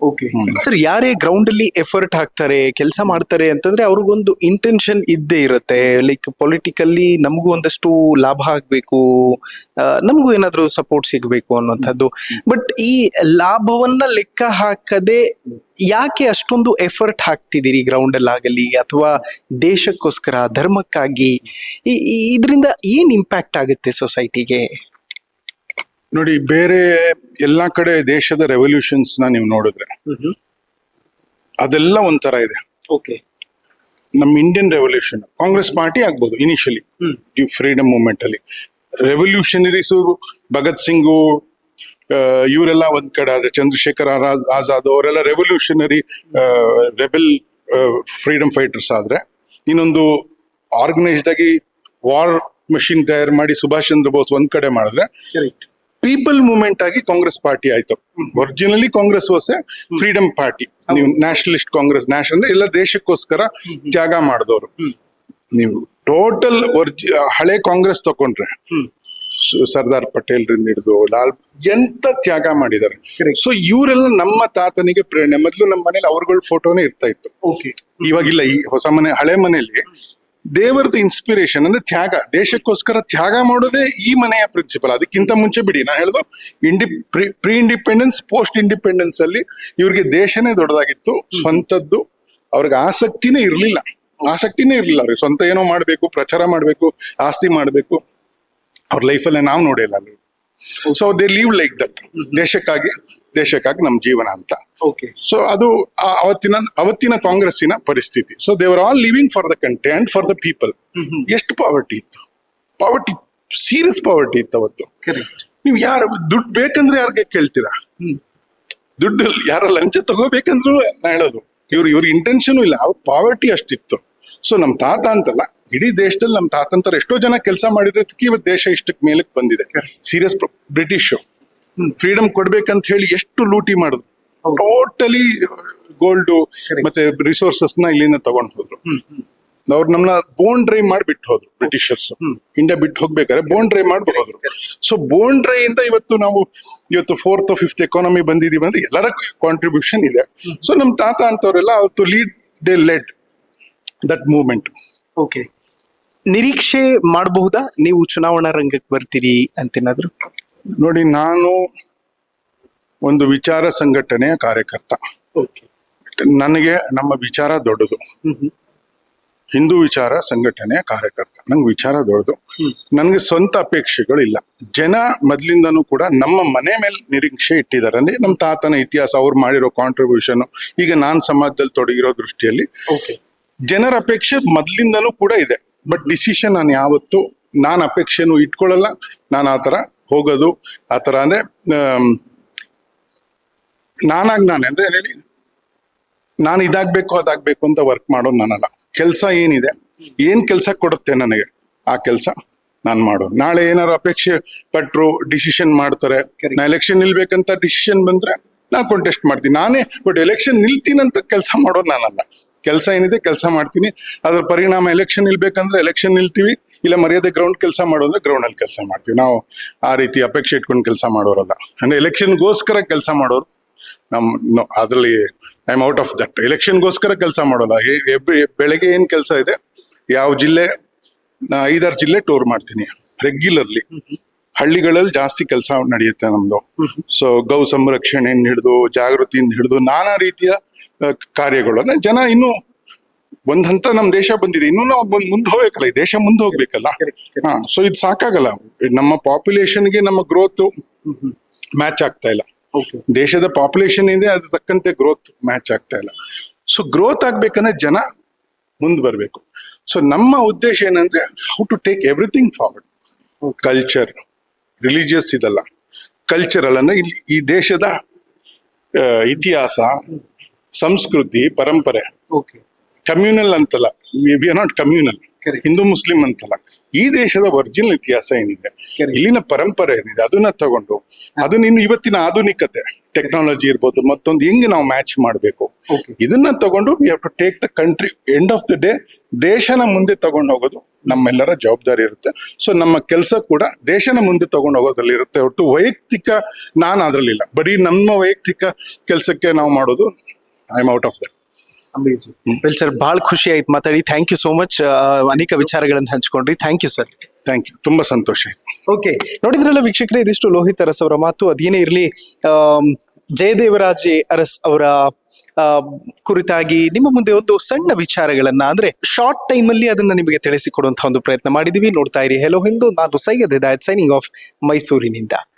ಓಕೆ ಸರ್, ಯಾರೇ ಗ್ರೌಂಡ್ ಅಲ್ಲಿ ಎಫರ್ಟ್ ಹಾಕ್ತಾರೆ, ಕೆಲಸ ಮಾಡ್ತಾರೆ ಅಂತಂದ್ರೆ ಅವ್ರಿಗೊಂದು ಇಂಟೆನ್ಷನ್ ಇದ್ದೇ ಇರುತ್ತೆ. ಲೈಕ್ ಪೊಲಿಟಿಕಲ್ಲಿ ನಮಗೂ ಒಂದಷ್ಟು ಲಾಭ ಆಗ್ಬೇಕು, ನಮಗೂ ಏನಾದ್ರು ಸಪೋರ್ಟ್ ಸಿಗ್ಬೇಕು ಅನ್ನೋಂಥದ್ದು. ಬಟ್ ಈ ಲಾಭವನ್ನ ಲೆಕ್ಕ ಹಾಕದೆ ಯಾಕೆ ಅಷ್ಟೊಂದು ಎಫರ್ಟ್ ಹಾಕ್ತಿದ್ದೀರಿ ಗ್ರೌಂಡ್ ಅಲ್ಲಿ ಆಗಲಿ ಅಥವಾ ದೇಶಕ್ಕೋಸ್ಕರ, ಧರ್ಮಕ್ಕಾಗಿ? ಇದರಿಂದ ಏನ್ ಇಂಪ್ಯಾಕ್ಟ್ ಆಗುತ್ತೆ ಸೊಸೈಟಿಗೆ? ನೋಡಿ, ಬೇರೆ ಎಲ್ಲಾ ಕಡೆ ದೇಶದ ರೆವಲ್ಯೂಷನ್ಸ್ ನೀವು ನೋಡಿದ್ರೆ ಅದೆಲ್ಲ ಒಂಥರ ಇದೆ. ನಮ್ಮ ಇಂಡಿಯನ್ ರೆವಲ್ಯೂಷನ್ ಕಾಂಗ್ರೆಸ್ ಪಾರ್ಟಿ ಆಗ್ಬೋದು ಇನಿಷಿಯಲಿ, ಈ ಫ್ರೀಡಮ್ ಮೂವ್ಮೆಂಟ್ ಅಲ್ಲಿ ರೆವಲ್ಯೂಷನರೀಸು ಭಗತ್ ಸಿಂಗು ಇವರೆಲ್ಲ ಒಂದ್ ಕಡೆ ಆದ್ರೆ, ಚಂದ್ರಶೇಖರ್ ಆಜಾದ್ ಅವರೆಲ್ಲ ರೆವಲ್ಯೂಷನರಿ ರೆಬೆಲ್ ಫ್ರೀಡಮ್ ಫೈಟರ್ಸ್ ಆದ್ರೆ, ಇನ್ನೊಂದು ಆರ್ಗನೈಸ್ಡ್ ಆಗಿ ವಾರ್ ಮಷಿನ್ ತಯಾರು ಮಾಡಿ ಸುಭಾಷ್ ಚಂದ್ರ ಬೋಸ್ ಒಂದ್ ಕಡೆ ಮಾಡಿದ್ರೆ, ಪೀಪಲ್ ಮೂವ್ಮೆಂಟ್ ಆಗಿ ಕಾಂಗ್ರೆಸ್ ಪಾರ್ಟಿ ಆಯ್ತು. Originally Congress was A freedom party. ನೀವು ನ್ಯಾಷನಲಿಸ್ಟ್ ಕಾಂಗ್ರೆಸ್, ನ್ಯಾಷನಲ್ ಅಂದ್ರೆ ಎಲ್ಲ ದೇಶಕ್ಕೋಸ್ಕರ ತ್ಯಾಗ ಮಾಡಿದವರು. ನೀವು ಟೋಟಲ್ ಹಳೆ ಕಾಂಗ್ರೆಸ್ ತಕೊಂಡ್ರೆ ಸರ್ದಾರ್ ಪಟೇಲ್ ರಿಂದ ಹಿಡಿದು ಲಾಲ್ ಎಂತ ತ್ಯಾಗ ಮಾಡಿದ್ದಾರೆ. ಸೊ ಇವರೆಲ್ಲ ನಮ್ಮ ತಾತನಿಗೆ ಪ್ರೇರಣೆ. ಮೊದ್ಲು ನಮ್ಮ ಮನೇಲಿ ಅವ್ರಗಳ ಫೋಟೋನೇ ಇರ್ತಾ ಇತ್ತು. ಇವಾಗಿಲ್ಲ. ಈ ಹೊಸ ಮನೆ, ಹಳೆ ಮನೆಯಲ್ಲಿ ದೇವರದ್ದು ಇನ್ಸ್ಪಿರೇಷನ್ ಅಂದ್ರೆ ತ್ಯಾಗ, ದೇಶಕ್ಕೋಸ್ಕರ ತ್ಯಾಗ ಮಾಡೋದೇ ಈ ಮನೆಯ ಪ್ರಿನ್ಸಿಪಲ್. ಅದಕ್ಕಿಂತ ಮುಂಚೆ ಬಿಡಿ, ನಾನು ಹೇಳೋದು ಪ್ರೀ ಇಂಡಿಪೆಂಡೆನ್ಸ್, ಪೋಸ್ಟ್ ಇಂಡಿಪೆಂಡೆನ್ಸ್ ಅಲ್ಲಿ ಇವ್ರಿಗೆ ದೇಶನೇ ದೊಡ್ಡದಾಗಿತ್ತು. ಸ್ವಂತದ್ದು ಅವ್ರಿಗೆ ಆಸಕ್ತಿನೇ ಇರ್ಲಿಲ್ಲ ಅವ್ರಿಗೆ. ಸ್ವಂತ ಏನೋ ಮಾಡ್ಬೇಕು, ಪ್ರಚಾರ ಮಾಡ್ಬೇಕು, ಆಸ್ತಿ ಮಾಡ್ಬೇಕು, ಅವ್ರ ಲೈಫಲ್ಲೇ ನಾವು ನೋಡಿಲ್ಲ ಅಲ್ಲಿ. So they leave like that. ದೇಶಕ್ಕಾಗಿ ನಮ್ಮ ಜೀವನ ಅಂತ. ಸೊ ಅದು ಅವತ್ತಿನ ಕಾಂಗ್ರೆಸ್ಸಿನ ಪರಿಸ್ಥಿತಿ. So they were all living for the country and for the people. ಎಷ್ಟು ಪಾವರ್ಟಿ ಇತ್ತು, ಸೀರಿಯಸ್ ಪಾವರ್ಟಿ ಇತ್ತು ಅವತ್ತು. ನೀವು ಯಾರು ದುಡ್ಡು ಬೇಕಂದ್ರೆ ಯಾರಿಗೆ ಕೇಳ್ತೀರಾ? ದುಡ್ಡು ಯಾರ ಲಂಚ ತಗೋಬೇಕಂದ್ರು ನಾ ಹೇಳೋದು, ಇವ್ರ ಇಂಟೆನ್ಷನ್ ಇಲ್ಲ. ಅವ್ರ ಪಾವರ್ಟಿ ಅಷ್ಟಿತ್ತು. ಸೊ ನಮ್ ತಾತ ಅಂತಲ್ಲ, ಇಡೀ ದೇಶದಲ್ಲಿ ನಮ್ ತಾತಂತರ ಎಷ್ಟೋ ಜನ ಕೆಲಸ ಮಾಡಿರೋದಕ್ಕೆ ಇವತ್ತು ದೇಶ ಇಷ್ಟಕ್ಕೆ ಮೇಲಕ್ಕೆ ಬಂದಿದೆ. ಸೀರಿಯಸ್ ಬ್ರಿಟಿಷ್ ಫ್ರೀಡಮ್ ಕೊಡ್ಬೇಕಂತ ಹೇಳಿ ಎಷ್ಟು ಲೂಟಿ ಮಾಡಿದ್ರು. ಟೋಟಲಿ ಗೋಲ್ಡ್ ಮತ್ತೆ ರಿಸೋರ್ಸಸ್ ನ ಇಲ್ಲಿಂದ ತಗೊಂಡ್ ಹೋದ್ರು. ಅವ್ರು ನಮ್ನ ಬೋನ್ ಡ್ರೈವ್ ಮಾಡಿ ಬಿಟ್ಟು ಹೋದ್ರು ಬ್ರಿಟಿಷರ್ಸ್. ಇಂಡಿಯಾ ಬಿಟ್ಟು ಹೋಗ್ಬೇಕಾದ್ರೆ ಬೋನ್ ಡ್ರೈವ್ ಮಾಡಿ ಹೋದ್ರು. ಸೊ ಬೋನ್ ಡ್ರೈವ್ ಇಂದ ಇವತ್ತು 4th or 5th ಎಕಾನಮಿ ಬಂದಿದೀವಿ ಅಂದ್ರೆ ಎಲ್ಲರ ಕಾಂಟ್ರಿಬ್ಯೂಷನ್ ಇದೆ. ಸೊ ನಮ್ ತಾತ ಅಂತವ್ರೆಲ್ಲ ಅವತ್ತು ಲೆಡ್ ದಟ್ ಮೂವ್ಮೆಂಟ್. ನಿರೀಕ್ಷೆ ಮಾಡಬಹುದಾ ನೀವು ಚುನಾವಣಾ ರಂಗಕ್ಕೆ ಬರ್ತೀರಿ ಅಂತೇನಾದ್ರು? ನೋಡಿ, ನಾನು ಒಂದು ವಿಚಾರ ಸಂಘಟನೆಯ ಕಾರ್ಯಕರ್ತ. ನನಗೆ ನಮ್ಮ ವಿಚಾರ ದೊಡ್ಡದು. ಹಿಂದೂ ವಿಚಾರ ಸಂಘಟನೆಯ ಕಾರ್ಯಕರ್ತ. ನಂಗೆ ವಿಚಾರ ದೊಡ್ಡದು. ನನಗೆ ಸ್ವಂತ ಅಪೇಕ್ಷೆಗಳಿಲ್ಲ. ಜನ ಮೊದ್ಲಿಂದನೂ ಕೂಡ ನಮ್ಮ ಮನೆ ಮೇಲೆ ನಿರೀಕ್ಷೆ ಇಟ್ಟಿದ್ದಾರೆ. ಅಂದ್ರೆ ನಮ್ಮ ತಾತನ ಇತಿಹಾಸ, ಅವ್ರು ಮಾಡಿರೋ ಕಾಂಟ್ರಿಬ್ಯೂಷನ್, ಈಗ ನಾನ್ ಸಮಾಜದಲ್ಲಿ ತೊಡಗಿರೋ ದೃಷ್ಟಿಯಲ್ಲಿ ಜನರ ಅಪೇಕ್ಷೆ ಮೊದ್ಲಿಂದನೂ ಕೂಡ ಇದೆ. ಬಟ್ ಡಿಸಿಷನ್ ನಾನು ಅಪೇಕ್ಷೆನೂ ಇಟ್ಕೊಳ್ಳಲ್ಲ. ನಾನು ಆತರ ಹೋಗೋದು ಆತರ ಅಂದ್ರೆ ನಾನೇ ಹೇಳಿ, ನಾನು ಇದಾಗ್ಬೇಕು ಅದಾಗ್ಬೇಕು ಅಂತ ವರ್ಕ್ ಮಾಡೋದು ನಾನಲ್ಲ. ಕೆಲಸ ಏನಿದೆ, ಏನ್ ಕೆಲಸ ಕೊಡುತ್ತೆ ನನಗೆ, ಆ ಕೆಲಸ ನಾನು ಮಾಡೋದು. ನಾಳೆ ಏನಾರು ಅಪೇಕ್ಷೆ ಪಟ್ರು ಡಿಸಿಷನ್ ಮಾಡ್ತಾರೆ, ನಾ ಎಲೆಕ್ಷನ್ ನಿಲ್ಬೇಕಂತ ಡಿಸಿಷನ್ ಬಂದ್ರೆ ನಾ ಕಾಂಟೆಸ್ಟ್ ಮಾಡ್ತೀನಿ ನಾನೇ. ಬಟ್ ಎಲೆಕ್ಷನ್ ನಿಲ್ತೀನಂತ ಕೆಲಸ ಮಾಡೋದು ನಾನಲ್ಲ. ಕೆಲಸ ಏನಿದೆ ಕೆಲಸ ಮಾಡ್ತೀನಿ. ಅದ್ರ ಪರಿಣಾಮ ಎಲೆಕ್ಷನ್ ನಿಲ್ಬೇಕಂದ್ರೆ ಎಲೆಕ್ಷನ್ ನಿಲ್ತೀವಿ, ಇಲ್ಲ ಮರ್ಯಾದೆ ಗ್ರೌಂಡ್ ಕೆಲಸ ಮಾಡೋದ್ರೆ ಗ್ರೌಂಡ್ ಅಲ್ಲಿ ಕೆಲಸ ಮಾಡ್ತೀವಿ. ನಾವು ಆ ರೀತಿ ಅಪೇಕ್ಷೆ ಇಟ್ಕೊಂಡು ಕೆಲಸ ಮಾಡೋರಲ್ಲ. ಅಂದ್ರೆ ಎಲೆಕ್ಷನ್ಗೋಸ್ಕರ ಕೆಲಸ ಮಾಡೋರು ಅದ್ರಲ್ಲಿ I am out of that. ಎಲೆಕ್ಷನ್ಗೋಸ್ಕರ ಕೆಲಸ ಮಾಡೋಲ್ಲ. ಬೆಳಗ್ಗೆ ಏನ್ ಕೆಲಸ ಇದೆ, ಯಾವ ಜಿಲ್ಲೆ, 5-6 ಜಿಲ್ಲೆ ಟೂರ್ ಮಾಡ್ತೀನಿ ರೆಗ್ಯುಲರ್ಲಿ. ಹಳ್ಳಿಗಳಲ್ಲಿ ಜಾಸ್ತಿ ಕೆಲಸ ನಡೆಯುತ್ತೆ ನಮ್ದು. ಸೊ ಗೌ ಸಂರಕ್ಷಣೆಯಿಂದ ಹಿಡಿದು, ಜಾಗೃತಿಯಿಂದ ಹಿಡಿದು ನಾನಾ ರೀತಿಯ ಕಾರ್ಯಗಳನ್ನ ಜನ ಇನ್ನೂ ಒಂದ್ ಹಂತ ನಮ್ ದೇಶ ಬಂದಿದೆ, ಇನ್ನೂ ನಾವು ಮುಂದೆ ಹೋಗ್ಬೇಕಲ್ಲ, ಈ ದೇಶ ಮುಂದೆ ಹೋಗ್ಬೇಕಲ್ಲ. ಸೊ ಇದು ಸಾಕಾಗಲ್ಲ. ನಮ್ಮ ಪಾಪ್ಯುಲೇಷನ್ಗೆ ನಮ್ಮ ಗ್ರೋತ್ ಮ್ಯಾಚ್ ಆಗ್ತಾ ಇಲ್ಲ. ದೇಶದ ಪಾಪ್ಯುಲೇಷನ್ ಇದೆ, ಅದ್ರ ತಕ್ಕಂತೆ ಗ್ರೋತ್ ಮ್ಯಾಚ್ ಆಗ್ತಾ ಇಲ್ಲ. ಸೊ ಗ್ರೋತ್ ಆಗ್ಬೇಕಂದ್ರೆ ಜನ ಮುಂದೆ ಬರ್ಬೇಕು. ಸೊ ನಮ್ಮ ಉದ್ದೇಶ ಏನಂದ್ರೆ how to take everything forward. Culture, religious ಇದಲ್ಲ, ಕಲ್ಚರಲ್ ಅಂದ್ರೆ ಇಲ್ಲಿ ಈ ದೇಶದ ಇತಿಹಾಸ, ಸಂಸ್ಕೃತಿ, ಪರಂಪರೆ. ಕಮ್ಯುನಲ್ ಅಂತಲ್ಲ, we are not communal. Hindu Muslim ಅಂತಲ್ಲ, ಈ ದೇಶದ ಒರಿಜಿನಲ್ ಇತಿಹಾಸ ಏನಿದೆ, ಇಲ್ಲಿನ ಪರಂಪರೆ ಏನಿದೆ, ಅದನ್ನ ತಗೊಂಡು ಅದನ್ನ ಇನ್ನು ಇವತ್ತಿನ ಆಧುನಿಕತೆ, ಟೆಕ್ನಾಲಜಿ ಇರ್ಬೋದು, ಮತ್ತೊಂದು ಹೆಂಗೆ ನಾವು ಮ್ಯಾಚ್ ಮಾಡಬೇಕು, ಇದನ್ನ ತಗೊಂಡು we have to take the country. End of the day ದೇಶನ ಮುಂದೆ ತಗೊಂಡು ಹೋಗೋದು ನಮ್ಮೆಲ್ಲರ ಜವಾಬ್ದಾರಿ ಇರುತ್ತೆ. ಸೊ ನಮ್ಮ ಕೆಲಸ ಕೂಡ ದೇಶನ ಮುಂದೆ ತಗೊಂಡು ಹೋಗೋದ್ರಲ್ಲಿ ಇರುತ್ತೆ ಹೊರತು ವೈಯಕ್ತಿಕ ನಾನು ಅದ್ರಲ್ಲಿಲ್ಲ. ಬರೀ ನಮ್ಮ ವೈಯಕ್ತಿಕ ಕೆಲಸಕ್ಕೆ ನಾವು ಮಾಡೋದು, I am out of that. Well sir, ಬಹಳ ಖುಷಿ ಆಯ್ತು ಮಾತಾಡಿ. Thank you so much. ಅನೇಕ ವಿಚಾರಗಳನ್ನು ಹಂಚ್ಕೊಂಡ್ರಿ. Thank you sir. Thank you, ತುಂಬಾ ಸಂತೋಷ ಆಯ್ತು. ಓಕೆ, ನೋಡಿದ್ರಲ್ಲ ವೀಕ್ಷಕರೇ, ಇದಿಷ್ಟು ಲೋಹಿತ್ ಅರಸ್ ಅವರ ಮಾತು. ಅದೇನೇ ಇರಲಿ, ಜಯದೇವರಾಜೆ ಅರಸ್ ಅವರ ಕುರಿತಾಗಿ ನಿಮ್ಮ ಮುಂದೆ ಒಂದು ಸಣ್ಣ ವಿಚಾರಗಳನ್ನ, ಅಂದ್ರೆ ಶಾರ್ಟ್ ಟೈಮ್ ಅಲ್ಲಿ ಅದನ್ನ ನಿಮಗೆ ತಿಳಿಸಿಕೊಡುವಂತಹ ಒಂದು ಪ್ರಯತ್ನ ಮಾಡಿದೀವಿ. ನೋಡ್ತಾ ಇರಿ ಹೆಲೋ ಹಿಂದೂ. ನಾನು ಸೈಯದ್ ಹಿದಾಯತ್, ಸೈನಿಂಗ್ ಆಫ್ ಮೈಸೂರಿನಿಂದ.